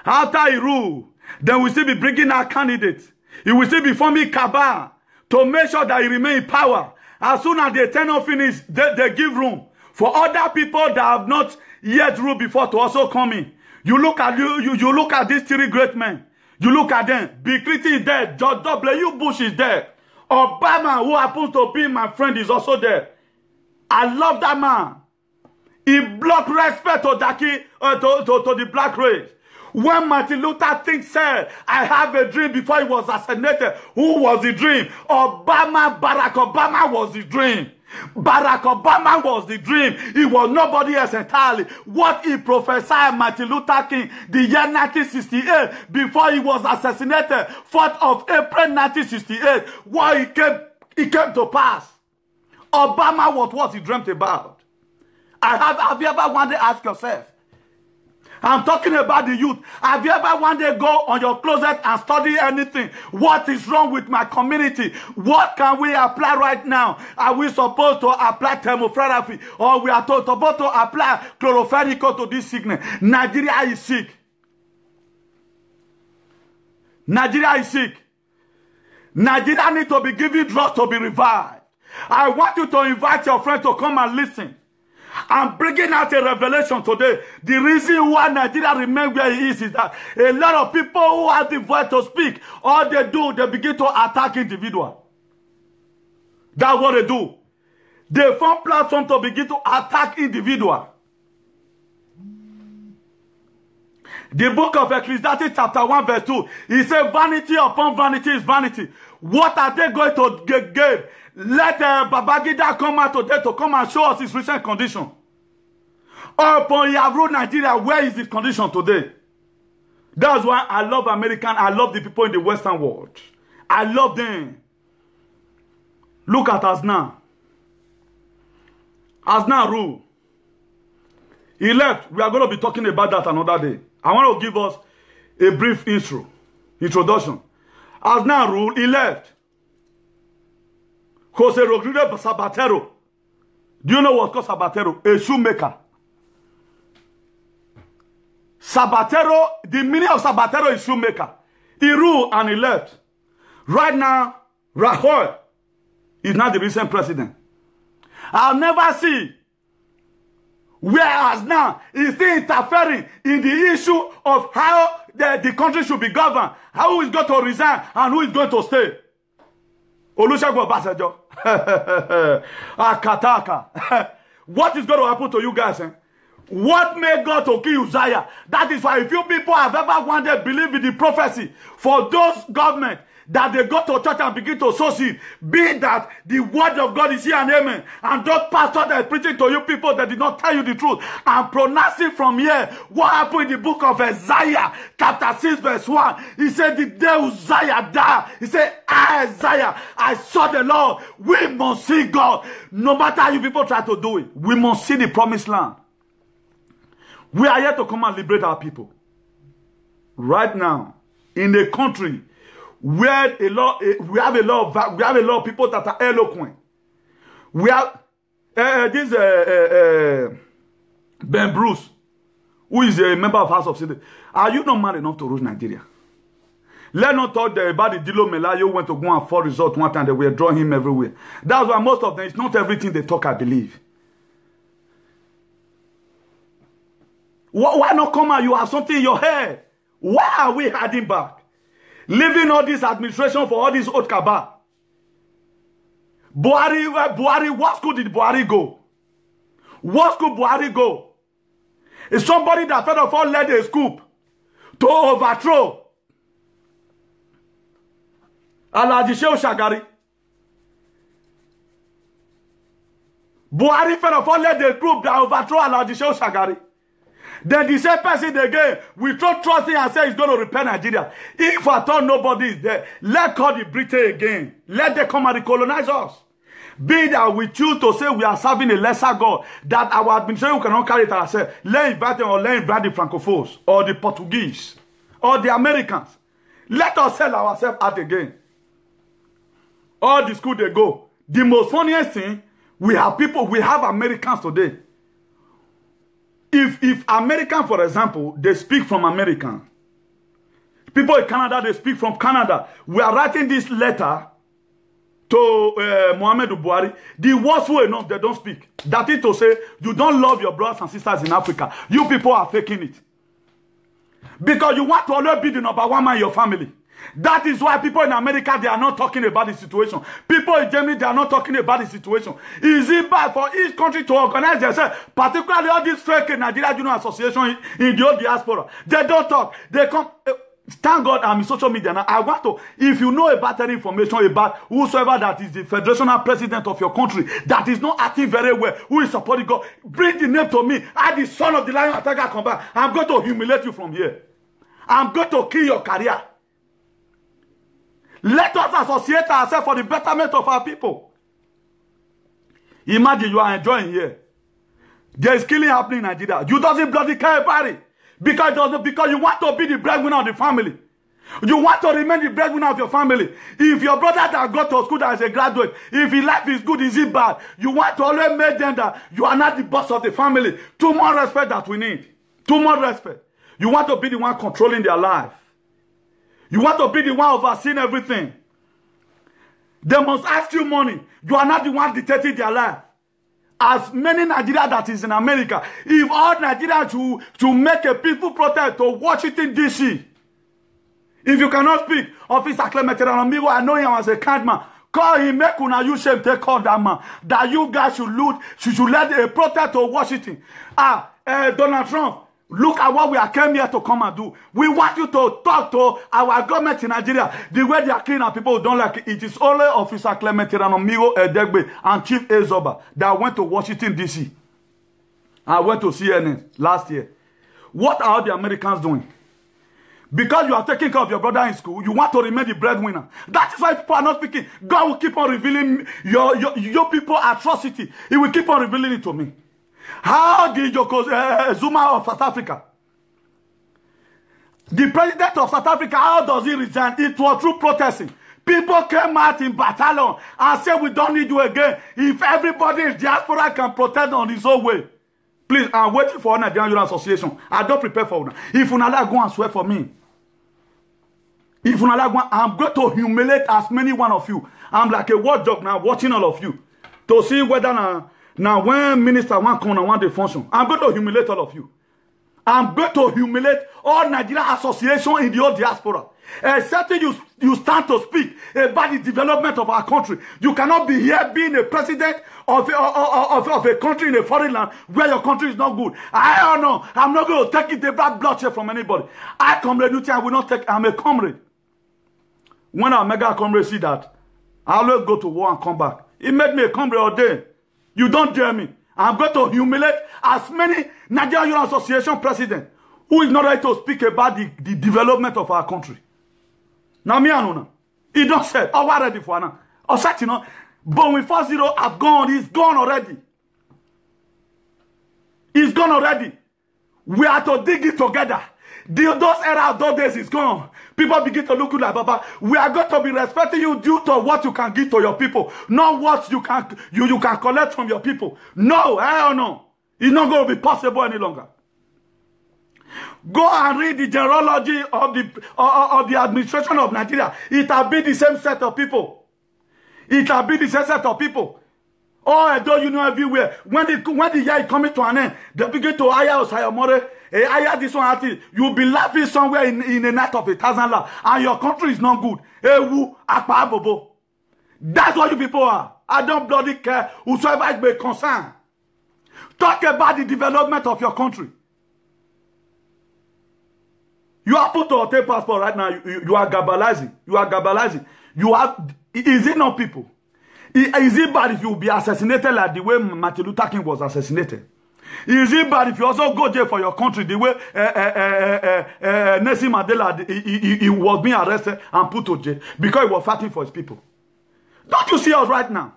after he rule, then we still be bringing our candidates? He will still be forming cabal to make sure that he remain in power. As soon as the tenure finish, they give room for other people that have not yet ruled before to also come in. You look at you look at these three great men. You look at them. Bill Clinton is there. George W. Bush is there. Obama, who happens to be my friend, is also there. I love that man. He blocked respect to the black race. When Martin Luther King said, I have a dream before he was assassinated, who was the dream? Barack Obama was the dream. Barack Obama was the dream. He was nobody else entirely. What he prophesied Martin Luther King the year 1968 before he was assassinated, 4th of April 1968, what he came to pass. Obama was what he dreamt about. Have you ever wanted to ask yourself? I'm talking about the youth. Have you ever wanted to go on your closet and study anything? What is wrong with my community? What can we apply right now? Are we supposed to apply chemotherapy? Or we are supposed to apply chlorophyrico to this sickness? Nigeria is sick. Nigeria is sick. Nigeria needs to be given drugs to be revived. I want you to invite your friend to come and listen. I'm bringing out a revelation today. The reason why Nigeria remains where it is that a lot of people who have the voice to speak, all they do, they begin to attack individual. That's what they do. They form platform to begin to attack individual. The book of Ecclesiastes chapter 1 verse 2, it says vanity upon vanity is vanity. What are they going to get? Let Babangida come out today to come and show us his recent condition. Upon he have ruled Nigeria, where is his condition today? That's why I love American. I love the people in the Western world. I love them. Look at us now. As now rule. He left. We are going to be talking about that another day. I want to give us a brief introduction. As now rule, he left. Jose Rodriguez Zapatero. Do you know what's called Zapatero? A shoemaker. Zapatero, the meaning of Zapatero is shoemaker. He ruled and he left. Right now, Rajoy is not the recent president. I'll never see whereas now he's still interfering in the issue of how the country should be governed, who is going to resign and who is going to stay. Olusegun Obasanjo. Akataka. What is going to happen to you guys? What made God to kill Uzziah? That is why if you people have ever wanted to believe in the prophecy for those government that they go to church and begin to sow seed, being that the word of God is here and amen. And those pastors that are preaching to you people that did not tell you the truth and pronouncing from here what happened in the book of Isaiah, chapter 6, verse 1. He said, the day Uzziah died, he said, Isaiah, I saw the Lord. We must see God. No matter how you people try to do it, we must see the promised land. We are here to come and liberate our people. Right now, in a country where we have a lot of people that are eloquent. We have Ben Bruce, who is a member of House of Senate. Are you not mad enough to rule Nigeria? Let's not talk about the Dilo Melayo went to go and for result one time. They were drawing him everywhere. That's why most of them, it's not everything they talk, I believe. Why not come out? You have something in your head. Why are we hiding back? Leaving all this administration for all this old cabal. Buhari, what school did Buhari go? What school Buhari go? Is somebody that first of all led a scoop to overthrow Alhaji Shehu Shagari. Buhari first of all led a group that overthrow Alhaji Shehu Shagari. Then the same person again, we throw trust in and say he's going to repair Nigeria. If I thought nobody is there, let call the Britain again. Let them come and recolonize us. Be that we choose to say we are serving a lesser God, that our administration cannot carry it ourselves. Let invite them or let invite the Francophones or the Portuguese or the Americans. Let us sell ourselves out again. All the school they go. The most funniest thing, we have Americans today. If American, for example, they speak from American. People in Canada, they speak from Canada. We are writing this letter to Muhammadu Buhari. The worst way enough, they don't speak. That is to say, you don't love your brothers and sisters in Africa. You people are faking it. Because you want to always be the number one man in your family. That is why people in America, they are not talking about the situation. People in Germany, they are not talking about the situation. Is it bad for each country to organize themselves, particularly all these fake Nigeria Junior Association in the old diaspora? They don't talk. They come. Thank God I'm in social media now. I want to, if you know about any information about whosoever that is the federational president of your country that is not acting very well, who is supporting God, bring the name to me. I, the son of the lion attacker, come back. I'm going to humiliate you from here. I'm going to kill your career. Let us associate ourselves for the betterment of our people. Imagine you are enjoying here. There is killing happening in Nigeria. You doesn't bloody care about it. Because you want to be the breadwinner of the family. You want to remain the breadwinner of your family. If your brother that got to school that is a graduate, if his life is good, is it bad? You want to always make them that you are not the boss of the family. Too much respect that we need. Too much respect. You want to be the one controlling their life. You want to be the one overseeing everything. They must ask you money. You are not the one dictating their life. As many Nigerians that is in America, if all Nigerians to make a peaceful protest to Washington, D.C., if you cannot speak, Officer Clement Amigo, I know him as a kind man. Call him, make una you shame, take call that man. That you guys should let a protest to Washington. Donald Trump. Look at what we are came here to come and do. We want you to talk to our government in Nigeria. The way they are killing our people who don't like it. It is only Officer Clement Amigo Edegbe and Chief Ezoba that went to Washington, D.C. I went to CNN last year. What are the Americans doing? Because you are taking care of your brother in school, you want to remain the breadwinner. That is why people are not speaking. God will keep on revealing your people atrocity. He will keep on revealing it to me. How did Zuma of South Africa, the president of South Africa, how does he resign? It was through protesting. People came out in battalion and said, we don't need you again. If everybody in diaspora can protest on his own way. Please, I'm waiting for Nigerian Union Association. I don't prepare for una. If una like, go and swear for me. If una like, I'm going to humiliate as many one of you. I'm like a watchdog now, watching all of you. To see whether now when minister want come and want the function, I'm going to humiliate all of you. I'm going to humiliate all Nigerian association in the old diaspora. Except you stand to speak about the development of our country. You cannot be here being a president of a country in a foreign land where your country is not good. I don't know. I'm not going to take it the bad bloodshed from anybody. I comrade, I will not take. I'm a comrade. when our mega comrade see that, I always go to war and come back. He made me a comrade all day. You don't dare me. I'm going to humiliate as many Nigerian Union Association president who is not ready to speak about the development of our country. Now, me and Una, he don't say, oh, we're ready for now. Or such, you know, but when 4-0 have gone, he's gone already. He's gone already. We are to dig it together. Those era of those days is gone. People begin to look like Baba. We are going to be respecting you due to what you can give to your people, not what you can collect from your people. No, hell no. It's not going to be possible any longer. Go and read the genealogy of the administration of Nigeria. It will be the same set of people. It will be the same set of people. Oh, Edo Union everywhere. When the year is coming to an end, they begin to hire Osayomore, hire this one. You'll be laughing somewhere in a night of 1,000 laughs, and your country is not good. That's what you people are. I don't bloody care whosoever is concerned. Talk about the development of your country. You are put on a passport right now. You are gabalizing. You are gabalizing. You have. Is it not people? Is it bad if you will be assassinated like the way Martin Luther King was assassinated? Is it bad if you also go jail for your country the way Nelson Mandela he was being arrested and put to jail because he was fighting for his people? Don't you see us right now?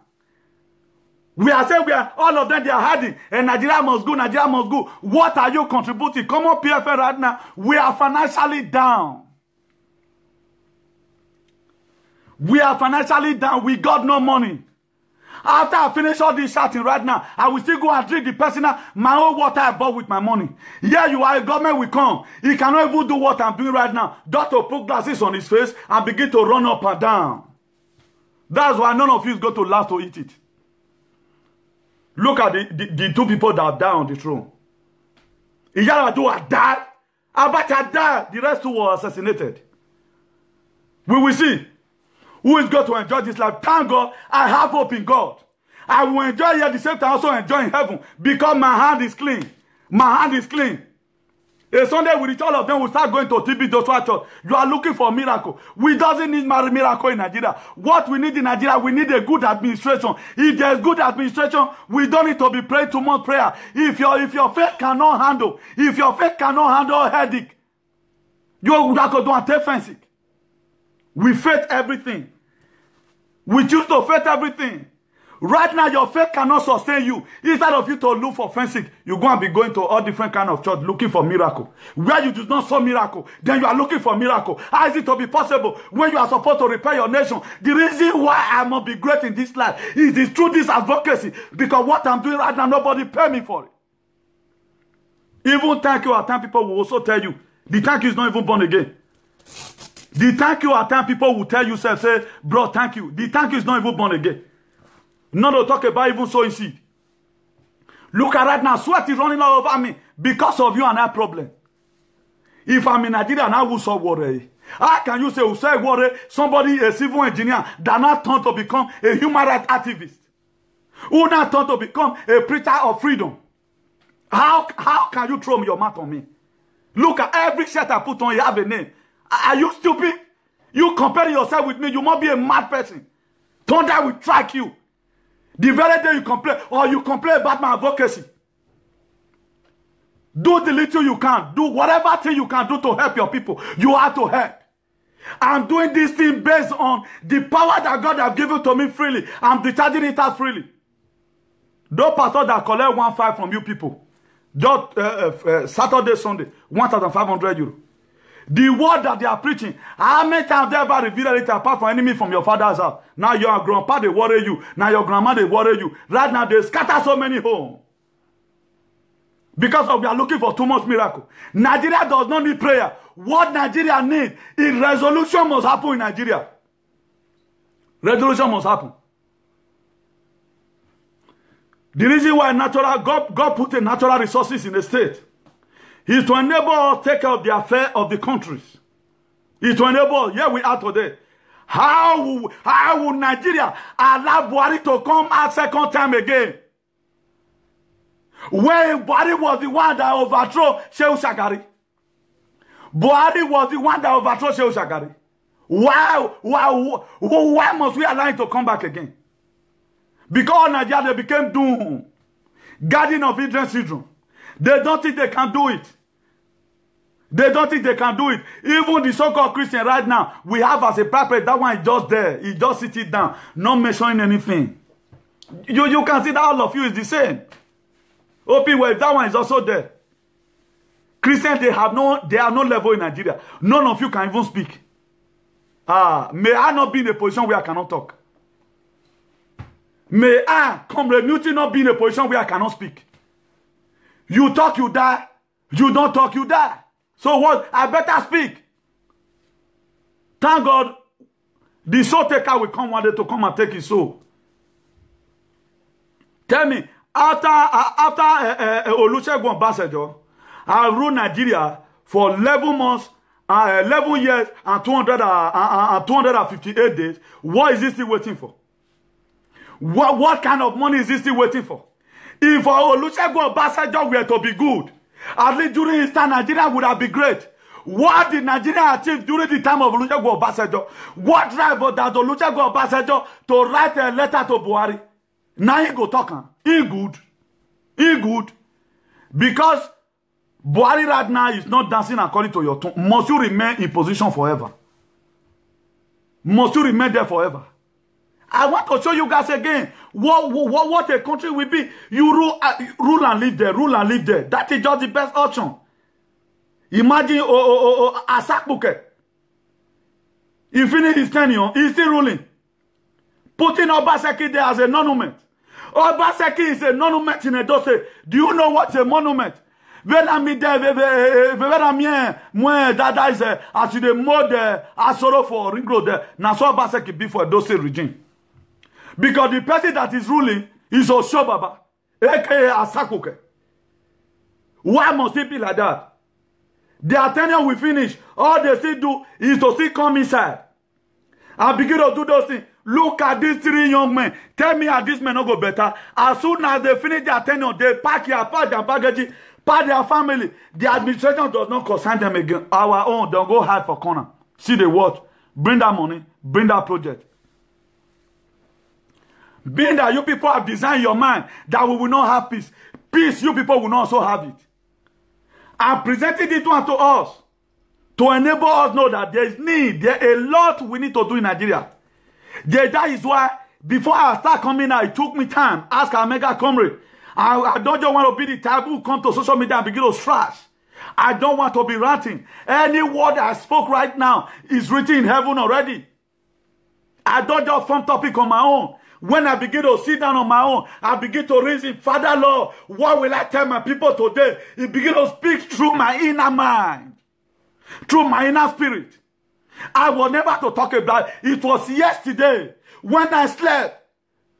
We are saying all of them, they are hiding. And Nigeria must go, Nigeria must go. What are you contributing? Come on, PFN right now. We are financially down. We are financially down. We got no money. After I finish all this shouting right now, I will still go and drink the personal, my own water I bought with my money. Here you are, a government will come. He cannot even do what I'm doing right now. Doctor put glasses on his face and begin to run up and down. That's why none of you is going to last to eat it. Look at the two people that died on the throne. Iyaradu died. Abacha died. The rest two were assassinated. We will see who is going to enjoy this life. Thank God, I have hope in God. I will enjoy here at the same time, also enjoy in heaven, because my hand is clean. My hand is clean. A Sunday with all of them will start going to TB Joshua Church. You are looking for a miracle. We doesn't need a miracle in Nigeria. What we need in Nigeria, we need a good administration. If there's good administration, we don't need to be praying too much prayer. If your faith cannot handle, headache, you are going to take fancy. We faith everything. We choose to faith everything. Right now, your faith cannot sustain you. Instead of you to look for fencing, you're going to be going to all different kind of church looking for miracle. Where you do not saw miracle, then you are looking for miracle. How is it to be possible when you are supposed to repair your nation? The reason why I must be great in this life is through this advocacy. Because what I'm doing right now, nobody pay me for it. Even thank you at time, people will also tell you, the thank you is not even born again. The thank you at time, people will tell you, say, bro, thank you. The thank you is not even born again. Not to talk about even sowing seed. Look at right now, sweat is running all over me because of you and that problem. If I'm in Nigeria and I will solve worry, how can you say, worry, somebody, a civil engineer, that not turn to become a human rights activist? Who not turn to become a preacher of freedom? How can you throw your mouth on me? Look at every shirt I put on, you have a name. Are you stupid? You compare yourself with me, you must be a mad person. Thunder will track you. The very day you complain, or you complain about my advocacy. Do the little you can. Do whatever thing you can do to help your people. You have to help. I'm doing this thing based on the power that God has given to me freely. I'm discharging it out freely. Those pastors that collect 1,500 from you people, just Saturday, Sunday, 1,500 euros. The word that they are preaching, how many times they ever revealed it apart from enemy from your father's house? Now your grandpa, they worry you. Now your grandma, they worry you. Right now, they scatter so many homes. Because we are looking for too much miracle. Nigeria does not need prayer. What Nigeria needs is resolution must happen in Nigeria. Resolution must happen. The reason why God put the natural resources in the state is to enable us to take care of the affair of the countries. Is to enable us. Here we are today. How will Nigeria allow Buhari to come out second time again? When Buhari was the one that overthrew Shehu Shagari. Buhari was the one that overthrew Shehu Shagari. Why must we allow it to come back again? Because Nigeria, they became doomed. Guardian of Eden syndrome. They don't think they can do it. They don't think they can do it. Even the so-called Christian right now, we have as a prophet, that one is just there. He just sitting down, not mentioning anything. You can see that all of you is the same. OP Wave, that one is also there. Christians, they are no level in Nigeria. None of you can even speak. May I not be in a position where I cannot talk. May I, Comrade Newton, not be in a position where I cannot speak. You talk, you die. You don't talk, you die. So what? I better speak. Thank God, the soul taker will come one day to come and take his soul. Tell me, after Olusegun Obasanjo, I ruled Nigeria for 11 months, 11 years and 258 days. What is he still waiting for? What kind of money is he still waiting for? If Olusegun Obasanjo were to be good, at least during his time, Nigeria would have been great. What did Nigeria achieve during the time of Olusegun Obasanjo? What drive that Olusegun Obasanjo to write a letter to Buhari? Now he go talking. He good. He good. Because Buhari right now is not dancing according to your tone. Must you remain in position forever? Must you remain there forever? I want to show you guys again what a country will be. You rule and live there. Rule and live there. That is just the best option. Imagine Asakbuke. He finished his tenure. He's still ruling. Putting Obaseki there as a monument. Obaseki is a monument in Edo State. Do you know what's a monument? When I'm there, that is as the mode Asoro for Ring Road there. Now so Obaseki before Edo State regime. Because the person that is ruling is Oshobaba, aka Asakuke. Why must it be like that? Their tenure will finish. All they still do is to still come inside and begin to do those things. Look at these 3 young men. Tell me how this men not go better. As soon as they finish their tenure, they pack their baggage, pack their family. The administration does not concern them again. Our own, they'll go hide for corner. See the watch. Bring that money. Bring that project. Being that you people have designed your mind that we will not have peace. Peace, you people will not also have it. I'm presenting it one to us to enable us know that there is need. There is a lot we need to do in Nigeria. That is why before I start coming out, it took me time. Ask our mega comrade. I don't just want to be the type who come to social media and begin to trash. I don't want to be ranting. Any word I spoke right now is written in heaven already. I don't just form topic on my own. When I begin to sit down on my own, I begin to reason, Father Lord, what will I tell my people today? He begin to speak through my inner mind, through my inner spirit. I was never to talk about it. It was yesterday when I slept.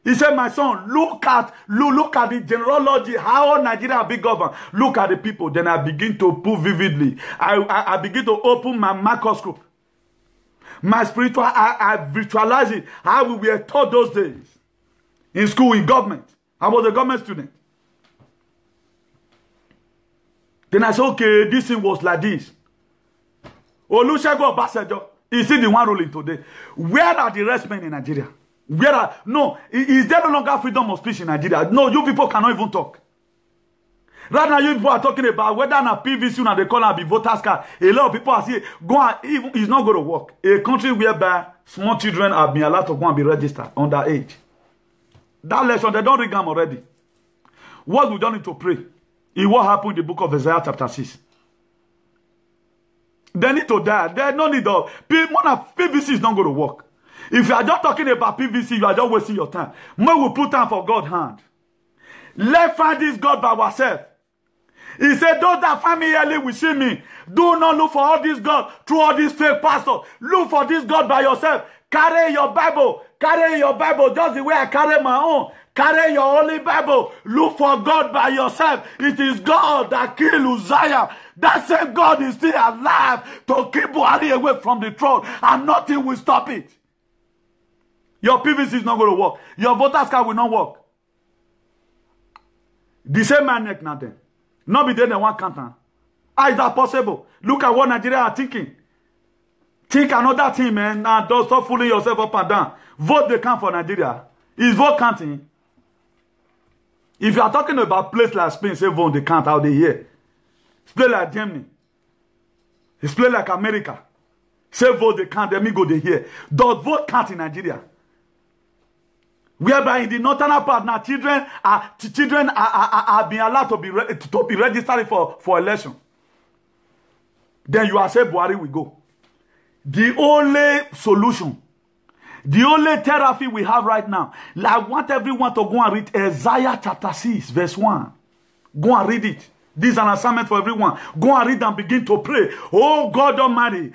He said, my son, look at the genealogy, how Nigeria be governed. Look at the people. Then I begin to put vividly. I begin to open my microscope. My spiritual, I visualize it. How we were taught those days. In school, in government. I was a government student. Then I said, okay, this thing was like this. Olusegun Obasanjo, is he the one ruling today? Where are the rest men in Nigeria? No, is there no longer freedom of speech in Nigeria? No, you people cannot even talk. Right now, you people are talking about whether na PVC or they call it be voters card. A lot of people are saying, it's not going to work. A country whereby small children have been allowed to go and be registered under age. That lesson, they don't read them already. What we don't need to pray is what happened in the book of Isaiah chapter 6. They need to die. There's no need of PVC is not going to work. If you are just talking about PVC, you are just wasting your time. More will put time for God's hand. Let's find this God by ourselves. He said, those that find me early will see me. Do not look for all this God through all these fake pastors. Look for this God by yourself. Carry your Bible. Carry your Bible just the way I carry my own. Carry your holy Bible. Look for God by yourself. It is God that killed Uzziah. That same God is still alive to keep Buhari away from the throne. And nothing will stop it. Your PVC is not going to work. Your voter's card will not work. The same man neck now then. Not be there in one country. How is that possible? Look at what Nigeria are thinking. Think another thing, man. Now, don't stop fooling yourself up and down. Vote they count for Nigeria. Is vote counting? If you are talking about place like Spain, say vote they count out here. It's place like Germany. It's place like America. Say vote they count, let me go there here. Does vote count in Nigeria? Whereby in the northern part now, children are being allowed to be registered for election. Then you are saying Buhari will go. The only solution, the only therapy we have right now, I want everyone to go and read Isaiah chapter 6, verse 1. Go and read it. This is an assignment for everyone. Go and read and begin to pray. Oh God Almighty.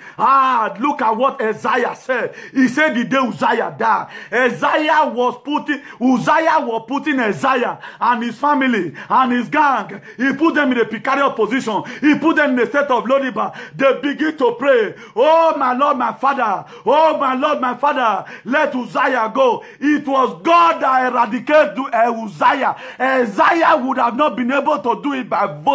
Look at what Isaiah said. He said the day Uzziah died. Uzziah was putting Isaiah and his family and his gang. He put them in a precarious position. He put them in a state of Lodibar. They begin to pray. Oh my Lord, my Father. Oh my Lord, my Father. Let Uzziah go. It was God that eradicated Uzziah. Isaiah would have not been able to do it by voting.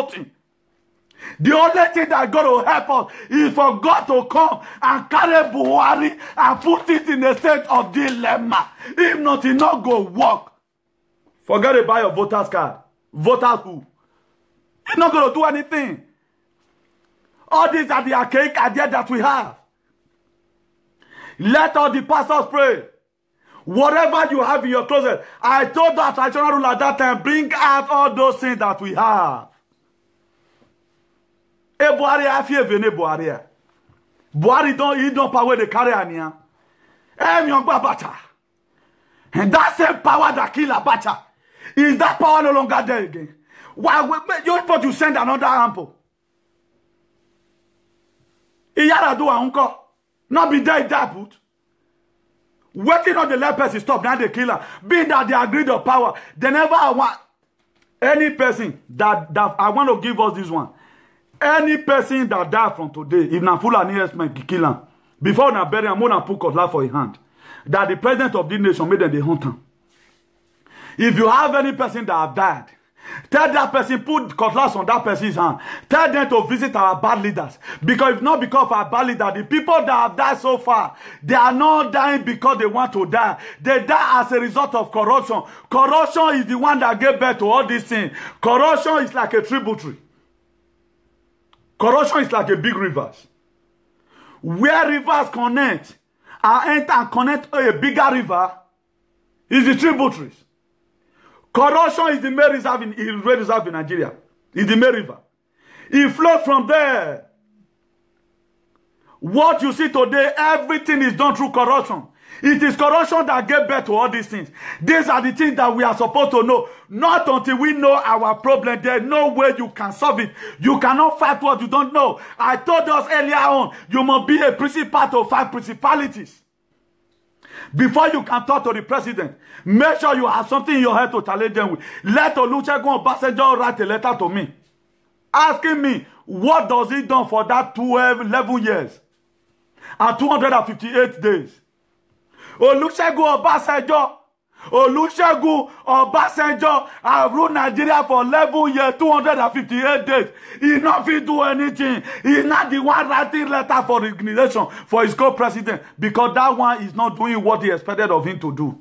The only thing that God will help us is for God to come and carry Buhari and put it in a state of dilemma. If not, it not go work. Forget about your voter's card. Voter who? It's not going to do anything. All these are the archaic ideas that we have. Let all the pastors pray. Whatever you have in your closet, I told that traditional ruler at that time, bring out all those things that we have. Buhari afie vene Buhari. Buhari don't power the carry ania. Abacha. And that same power that kill Abacha, is that power no longer there again? Why you're supposed to send another ample? Iyara do uncle. Not be there that put. Waiting on the left person stop, now they kill her. Being that they agreed of power, they never want any person that I want to give us this one. Any person that died from today, if na full and kill him. Before na bury him, na put cutlass for his hand. That the president of this nation made them the hunt him. If you have any person that have died, tell that person, put cutlass on that person's hand. Tell them to visit our bad leaders. Because if not because of our bad leaders, the people that have died so far, they are not dying because they want to die. They die as a result of corruption. Corruption is the one that gave birth to all these things. Corruption is like a tributary. Corruption is like a big rivers. Where rivers connect and enter and connect a bigger river is the tributaries. Corruption is the main reserve in Nigeria. It's the main river. It flows from there. What you see today, everything is done through corruption. It is corruption that gave birth to all these things. These are the things that we are supposed to know. Not until we know our problem. There's no way you can solve it. You cannot fight what you don't know. I told us earlier on, you must be a principal to fight principalities. Before you can talk to the president, make sure you have something in your head to challenge them with. Let Olusegun Obasanjo write a letter to me, asking me, what does he done for that 11 years and 258 days? Olusegun Obasanjo have ruled Nigeria for 11 years, 258 days. He not fit do anything. He's not the one writing letter for resignation for his co-president because that one is not doing what he expected of him to do.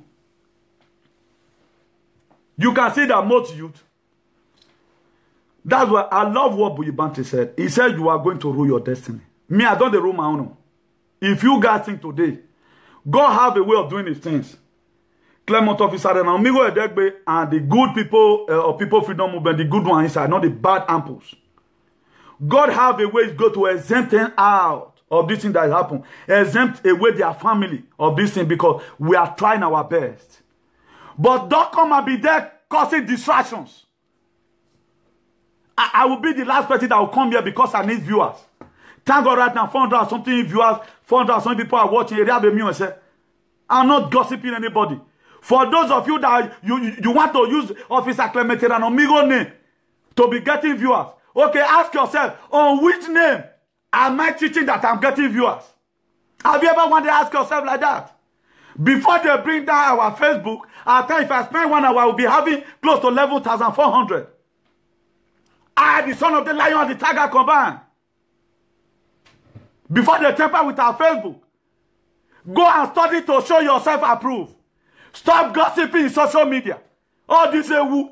You can see that most youth. That's why I love what Buyibante said. He said you are going to rule your destiny. Me, I don't rule my own. If you guys think today, God have a way of doing his things. Clement Officer and Amigo Edegbe and the good people of People Freedom Movement, the good ones inside, not the bad amples. God have a way to go to exempt them out of this thing that happened. Exempt away their family of this thing because we are trying our best. But don't come and be there causing distractions. I will be the last person that will come here because I need viewers. Thank God right now, 400 something viewers, 400 something people are watching. I'm not gossiping anybody. For those of you that you want to use Officer Clement and Amigo name to be getting viewers, okay, ask yourself, on which name am I teaching that I'm getting viewers? Have you ever wanted to ask yourself like that? Before they bring down our Facebook, I tell you, if I spend 1 hour, I will be having close to 11,400. I, the son of the lion and the tiger combined. before they tamper with our Facebook. Go and study to show yourself approved. Stop gossiping in social media. All this woo.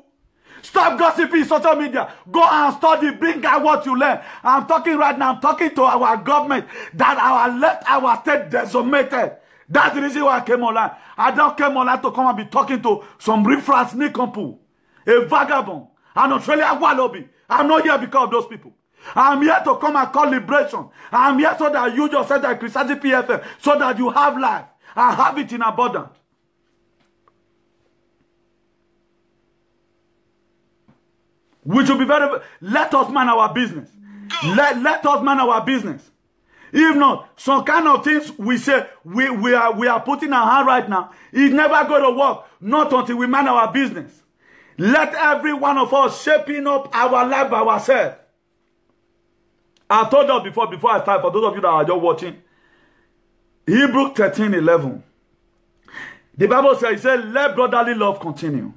Stop gossiping in social media. Go and study. Bring out what you learn. I'm talking right now. I'm talking to our government that left our state decimated. That's the reason why I came online. I don't come online to come and be talking to some riffraff Nikompu, a vagabond, an Australian Wallaby. I'm not here because of those people. I'm here to come and call liberation. I'm here so that you yourself, that Christianity PFM, so that you have life and have it in abundance. We should be let us mind our business. Let us mind our business. If not, some kind of things we say we are putting our hand right now, it's never going to work. Not until we mind our business. Let every one of us shaping up our life by ourselves. I told you before I start, for those of you that are just watching, Hebrews 13:11. The Bible says, it says, let brotherly love continue.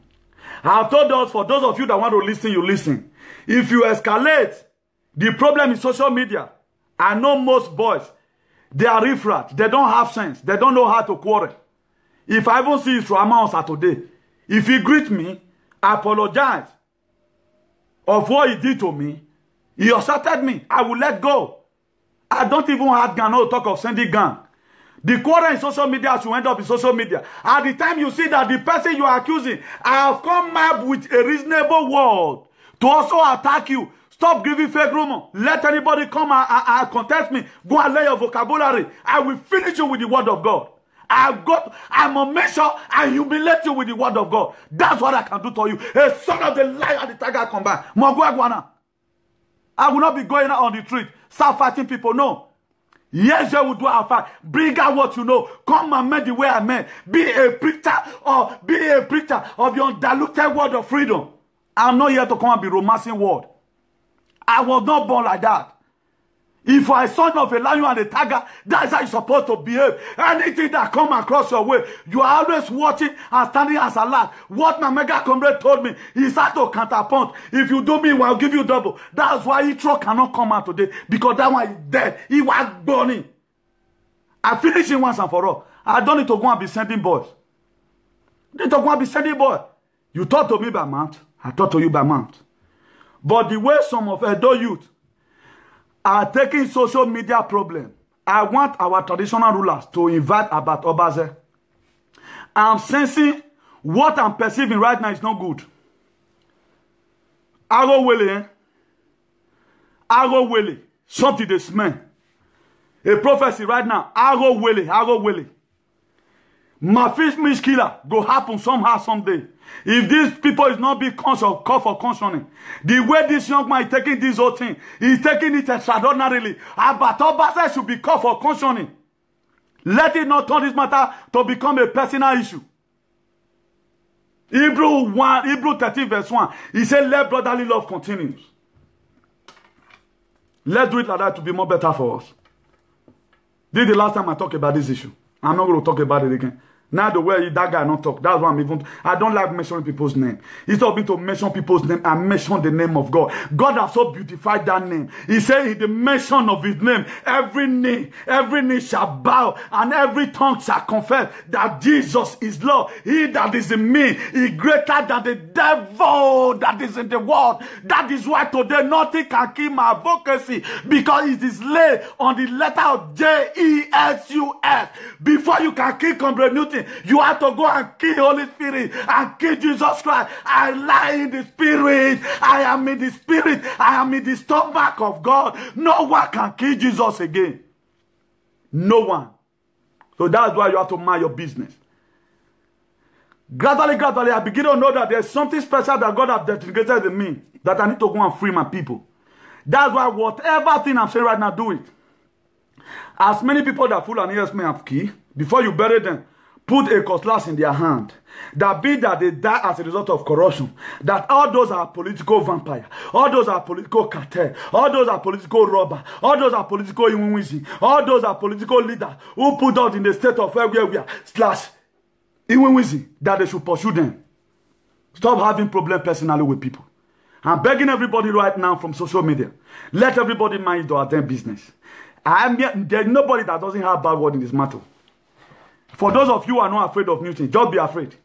I have told us, for those of you that want to listen, you listen. If you escalate the problem in social media, I know most boys, they are riffraff. They don't have sense. They don't know how to quarrel. If I even see you through on Saturday, if he greet me, I apologize of what he did to me. He assaulted me. I will let go. I don't even have gun or talk of sending gun. The quarrel in social media should end up in social media. At the time you see that the person you are accusing, I have come up with a reasonable word to also attack you. Stop giving fake rumor. Let anybody come and contest me. Go and lay your vocabulary. I will finish you with the word of God. I'm going to make sure I humiliate you with the word of God. That's what I can do to you. A son of the lion and the tiger come back. I will not be going out on the street, start fighting people. No. Yes, I will do our fight. Bring out what you know. Come and make the way I meant. Be a preacher of the undiluted word of freedom. I'm not here to come and be romancing word. I was not born like that. If you are a son of a lion and a tiger, that's how you're supposed to behave. Anything that come across your way, you are always watching and standing as alert. What my mega comrade told me, he had to counterpunch. If you do me, I'll give you double. That's why Itro cannot come out today, because that one is dead. He was burning. I finished it once and for all. I don't need to go and be sending boys. I need to go and be sending boys. You talk to me by mouth, I talk to you by mouth. But the way some of Edo youth are taking social media problem, I want our traditional rulers to invite Abat Obaze. I'm sensing what I'm perceiving right now is not good. Ago Wele, something they smell. A prophecy right now. Ago Wele. My fish miss killer go happen somehow someday. If these people is not be conscious, call for conscioning. The way this young man is taking this whole thing, he's taking it extraordinarily. Abat Obaze should be called for conscioning. Let it not turn this matter to become a personal issue. Hebrew 13 verse 1. He said, let brotherly love continues. Let's do it like that to be more better for us. This is the last time I talk about this issue. I'm not going to talk about it again. Now the way that guy not talk, that's why I don't like mentioning people's name. Instead of me to mention people's name, I mention the name of God. God has so beautified that name. He said in the mention of his name, every knee shall bow and every tongue shall confess that Jesus is Lord. He that is in me is greater than the devil that is in the world. That is why today nothing can kill my advocacy, because it is laid on the letter of Jesus. Before you can kill Comrade Newton, you have to go and kill Holy Spirit and kill Jesus Christ. I lie in the Spirit. I am in the Spirit. I am in the stomach of God. No one can kill Jesus again. No one. So that's why you have to mind your business. Gradually, I begin to know that there's something special that God has dedicated in me, that I need to go and free my people. That's why whatever thing I'm saying right now, do it. As many people that fool and ears may have key, before you bury them, put a cutlass in their hand. That be that they die as a result of corruption. That all those are political vampires. All those are political cartel. All those are political robber. All those are political Iwinwizi. All those are political leaders who put out in the state of where we are / Iwinwizi, that they should pursue them. Stop having problem personally with people. I'm begging everybody right now from social media. Let everybody mind their damn business. There's nobody that doesn't have bad word in this matter. For those of you who are not afraid of new things, just be afraid.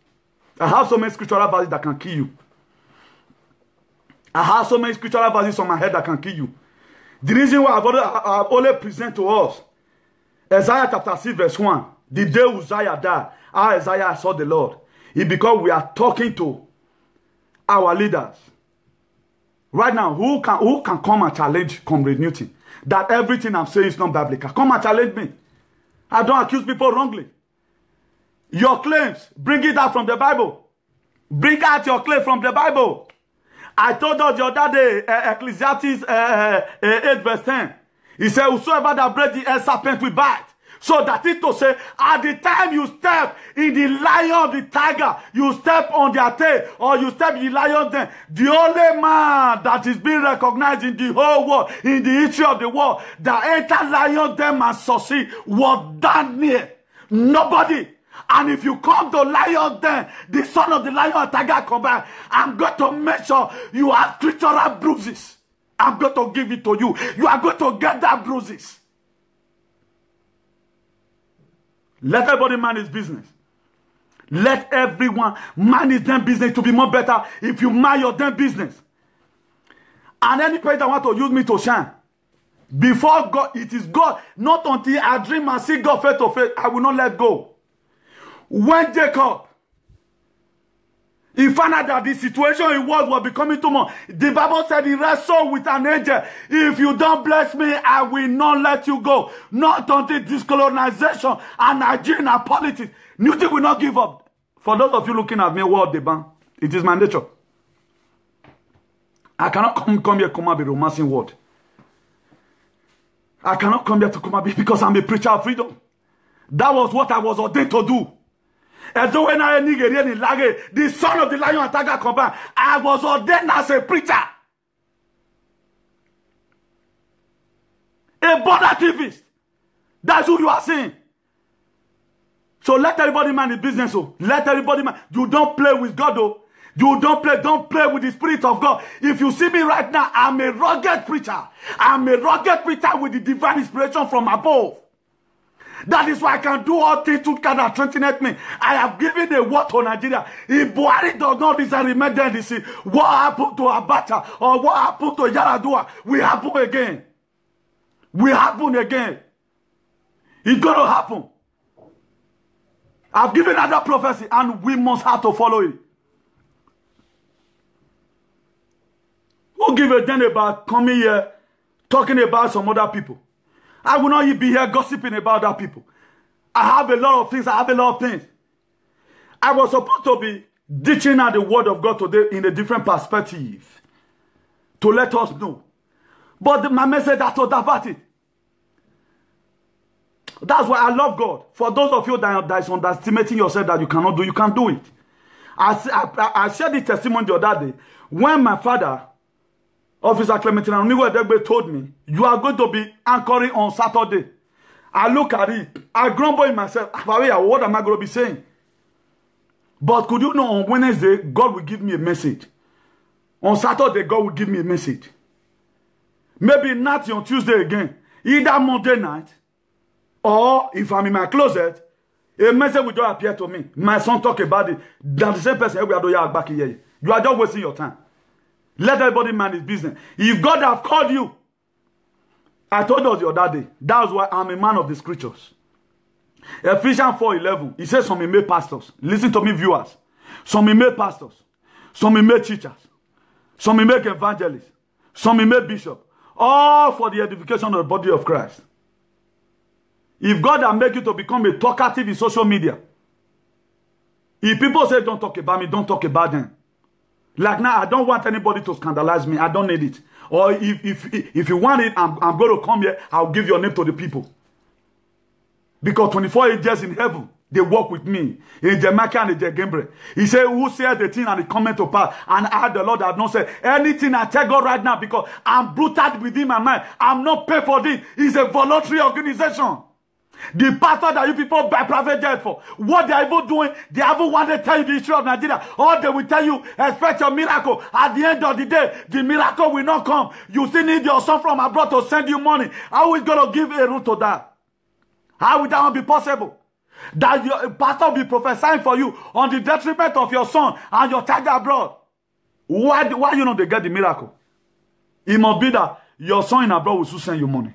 I have so many scriptural verses that can kill you. I have so many scriptural verses on my head that can kill you. The reason why I've only present to us Isaiah chapter 6 verse 1. The day Uzziah died, how Isaiah saw the Lord. It's because we are talking to our leaders. Right now, who can come and challenge Comrade Newton? That everything I'm saying is not biblical. Come and challenge me. I don't accuse people wrongly. Your claims, bring it out from the Bible. Bring out your claim from the Bible. I told us the other day, Ecclesiastes 8 verse 10. He said, whosoever that breaks the air serpent will bite. So that is to say, at the time you step in the lion of the tiger, you step on their tail, or you step in the lion den, the only man that is being recognized in the whole world, in the history of the world, that entered lion den and succeed was Daniel. Nobody. And if you come to lion den, the son of the lion and tiger come back, I'm going to make sure you have scriptural bruises. I'm going to give it to you. You are going to get that bruises. Let everybody mind his business. Let everyone mind his damn business to be more better if you mind your damn business. And any person that want to use me to shine, before God, it is God. Not until I dream and see God face to face, I will not let go. When Jacob, he found out that the situation he was becoming too much. The Bible said he wrestled with an angel. If you don't bless me, I will not let you go. Not until discolonization and Nigerian and politics. Newton will not give up. For those of you looking at me, what the ban? It is my nature. I cannot come here come and be romancing word. I cannot come here to come and be because I'm a preacher of freedom. That was what I was ordained to do. And so when I Nigerian in Lage, the son of the lion and tiger come back, I was ordained as a preacher. A border activist. That's who you are seeing. So let everybody mind the business. Oh. Let everybody mind. You don't play with God, though. You don't play with the Spirit of God. If you see me right now, I'm a rugged preacher. I'm a rugged preacher with the divine inspiration from above. That is why I can do all things to God strengthen me. I have given a word to Nigeria. If Buhari does not remember this, what happened to Abacha or what happened to Yaradua will happen again. Will happen again. It's going to happen. I've given another prophecy and we must have to follow it. Who give a damn about coming here talking about some other people? I will not be here gossiping about other people. I have a lot of things. I was supposed to be ditching out the word of God today in a different perspective to let us know. But my message has to divert it. That's why I love God. For those of you that is underestimating yourself that you cannot do, you can do it. I shared the testimony the other day when my father, Officer Clementine Onigwe told me, you are going to be anchoring on Saturday. I look at it. I grumble in myself. What am I going to be saying? But could you know on Wednesday, God will give me a message. On Saturday, God will give me a message. Maybe not on Tuesday again. Either Monday night, or if I'm in my closet, a message will just appear to me. My son talk about it. That's the same person we are doing back here. You are just wasting your time. Let everybody mind his business. If God have called you, I told us the other day, that's why I'm a man of the scriptures. Ephesians 4:11, he says some male pastors. Listen to me, viewers. Some male pastors, some male teachers, some male evangelists, some male bishops, all for the edification of the body of Christ. If God has made you to become a talkative in social media, if people say don't talk about me, don't talk about them. Like now, I don't want anybody to scandalize me. I don't need it. Or if you want it, I'm going to come here. I'll give your name to the people. Because 24 angels in heaven, they walk with me. Angel Michael and Angel Gabriel. He said, who said the thing and it come to pass? And I, the Lord, have not said anything. I tell God right now because I'm brutal within my mind. I'm not paid for this. It's a voluntary organization. The pastor that you people buy private jet for, what they are even doing, they haven't want to tell you the history of Nigeria. Or they will tell you, expect your miracle. At the end of the day, the miracle will not come. You still need your son from abroad to send you money. How is going to give a route to that? How will that one be possible? That your pastor will be prophesying for you on the detriment of your son and your child abroad. Why you know they get the miracle? It must be that your son in abroad will soon send you money.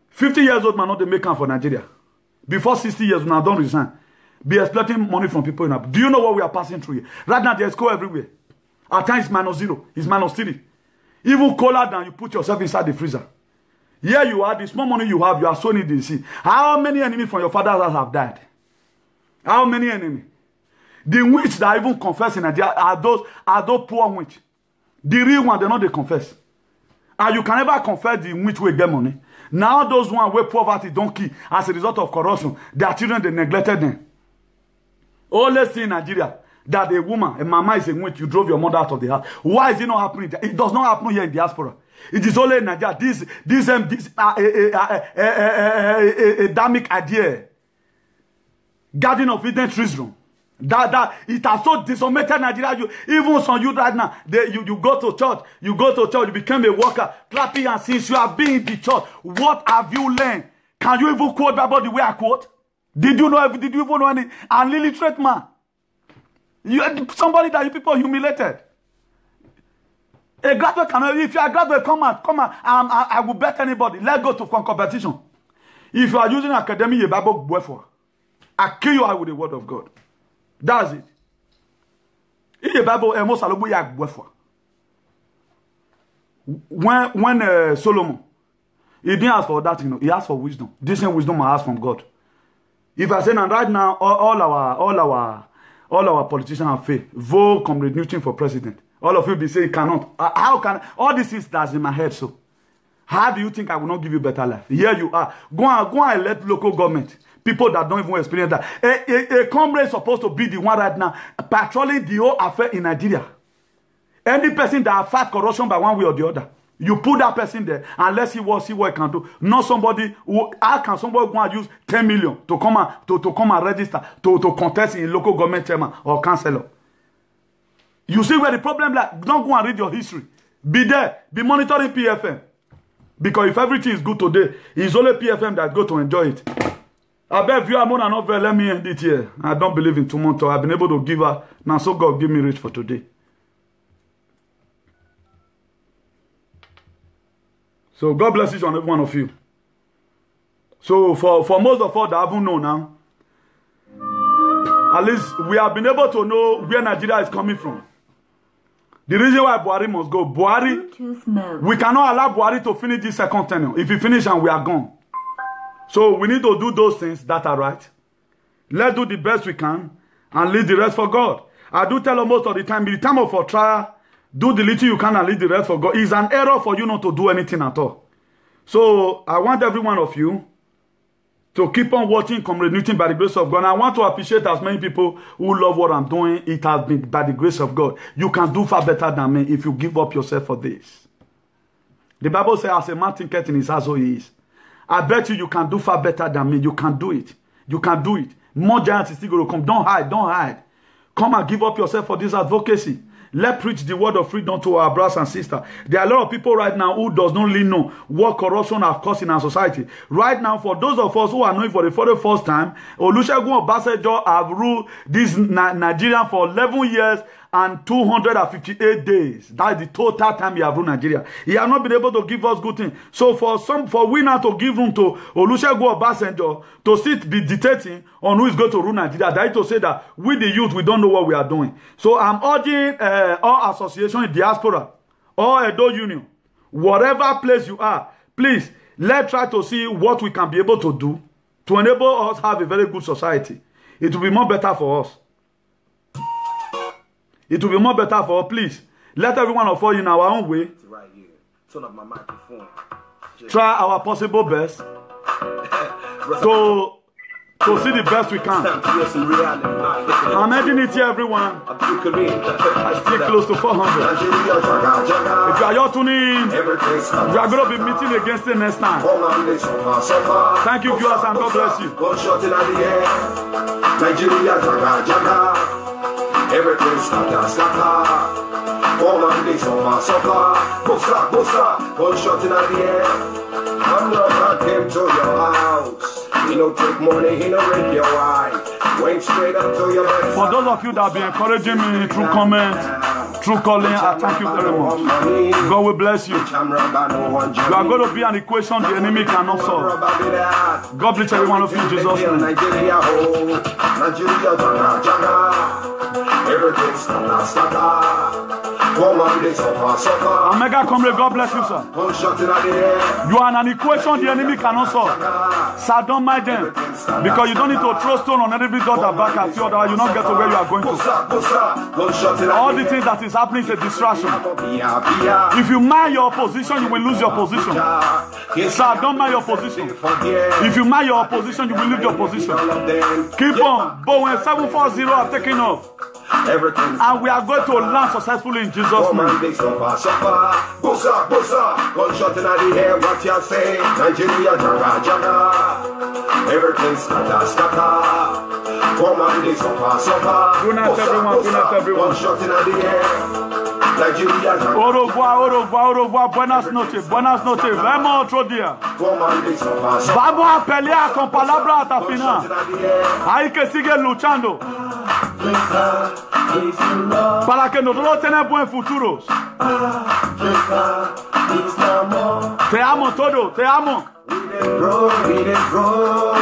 50 years old man not they make come for Nigeria. Before 60 years, when I don't resign, be expecting money from people in abroad. Do you know what we are passing through here? Right now, there's coal everywhere. At times, it's -0. It's -3. Even colder than you put yourself inside the freezer. Here you are, the small money you have, you are sowing in the sea. How many enemies from your father's house have died? How many enemies? The witch that even confess in Nigeria are those poor witch. The real one, they know they confess. And you can never confess the witch will get money. Now those ones where poverty don't kill as a result of corruption, their children, they neglected them. Always see in Nigeria that a woman, a mama is a witch, you drove your mother out of the house. Why is it not happening? It does not happen here in diaspora. It is only in Nigeria. This Adamic idea. Garden of Eden treason. That it has so decimated Nigeria. Even some you right now, you go to church, you become a worker, clapping and since you have been in the church, what have you learned? Can you even quote Bible the way I quote? Did you even know any? An illiterate man. Somebody that you people humiliated. A graduate cannot, if you are a graduate, come on, I will bet anybody. Let's go to competition. If you are using academy, your Bible, I kill you out with the word of God. That's it. In the Bible, when Solomon, he didn't ask for that, he asked for wisdom. This same wisdom I asked from God. If I say now, right now, all our politicians have failed. Vote Comrade Newton for president. All of you be saying cannot. How can all this is that's in my head? So, how do you think I will not give you better life? Here you are. Go and elect local government. People that don't even experience that. A comrade is supposed to be the one right now patrolling the whole affair in Nigeria. Any person that fight corruption by one way or the other, you put that person there and let's see what he can do. Not somebody who, how can somebody go and use 10 million to come and register to contest in local government chairman or councillor? You see where the problem lies. Don't go and read your history. Be there. Be monitoring PFM. Because if everything is good today, it's only PFM that go to enjoy it. I bet if you are more than over, let me end it here. I don't believe in tomorrow. I've been able to give her. Now, so God give me rich for today. So God bless each and every one of you. So for most of us that haven't known now, at least we have been able to know where Nigeria is coming from. The reason why Buhari must go, Buhari, we cannot allow Buhari to finish this second tenure. If he finish and we are gone. So we need to do those things that are right. Let's do the best we can and leave the rest for God. I do tell you most of the time, in the time of our trial, do the little you can and leave the rest for God. It's an error for you not to do anything at all. So I want every one of you to keep on watching Comrade Newton by the grace of God. And I want to appreciate as many people who love what I'm doing. It has been by the grace of God. You can do far better than me if you give up yourself for this. The Bible says, as a man thinketh in his heart, so he is. I bet you can do far better than me. You can do it. You can do it. More giants is still going to come. Don't hide. Don't hide. Come and give up yourself for this advocacy. Let's preach the word of freedom to our brothers and sisters. There are a lot of people right now who does not really know what corruption has caused in our society. Right now, for those of us who are knowing for the first time, Olusegun Obasanjo have ruled this Nigeria for 11 years and 258 days. That is the total time he has ruled Nigeria. He has not been able to give us good things. So for we now to give room to Olusegun Obasanjo to be dictating on who is going to rule Nigeria, that is to say that we the youth, we don't know what we are doing. So I'm urging all associations in diaspora, all Edo Union, whatever place you are, please, let's try to see what we can be able to do to enable us to have a very good society. It will be more better for us. It will be more better for us. Please, let every one of us in our own way right here. Turn up my microphone. Try our possible best to see the best we can. Time to hear some reality. I'm ending it here, everyone. I stay close to 400. Nigeria, jaga, jaga. If you are your tuning in, Everything's scatter, we are going to be meeting against it next time. All my days suffer, suffer. Thank you, viewers, and God bless you. Gunshot in the air. Nigeria, jaga, jaga. Everything's scatter, scatter. All my days suffer, suffer. Bossa, bossa. Gunshot in the air. I'm the man came to your house. He don't take money, he don't rape your wife. Went straight up to your bed. For those of you that have been encouraging me through comments, through calling, I thank you very much. God will bless you. You are going to be an equation the enemy cannot solve. God bless every one of you in Jesus' name. Nigeria, oh, Nigeria, jaga, jaga. Everything's scatter, scatter. Woman, they suffer, suffer. Omega Comrade, God bless you, sir. Gunshot in the air. You are an equation the enemy cannot solve. Sir, don't mind them. Because you don't need to throw stone on every door that back at you, otherwise you don't get to where you are going to. All the things that is happening is a distraction. If you mind your position, you will lose your position. Sir, don't mind your position. If you mind your position, you will lose your position. Keep on. But when 740 are taking off, and we are going to land successfully in Jesus' name. Bossa, bossa, gunshot in the air, what you say? Nigeria, jaga, jaga. Everything's scatter, scatter. Woman, they suffer, suffer. Good night, everyone. Good night, everyone. Gunshot in the air. Nigeria, jaga. Au revoir, au revoir, au revoir. Buenas noches, buenas noches. Vraiment trop dia. Woman, they suffer, suffer. Vamos a pelear con palabra hasta final. Hay que seguir luchando para que nosotros tenemos buen futuro. Te amo todo, te amo.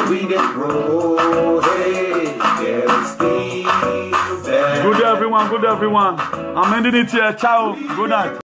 We didn't grow, hey, Good day, everyone, good day, everyone. I'm ending it here. Ciao, good night.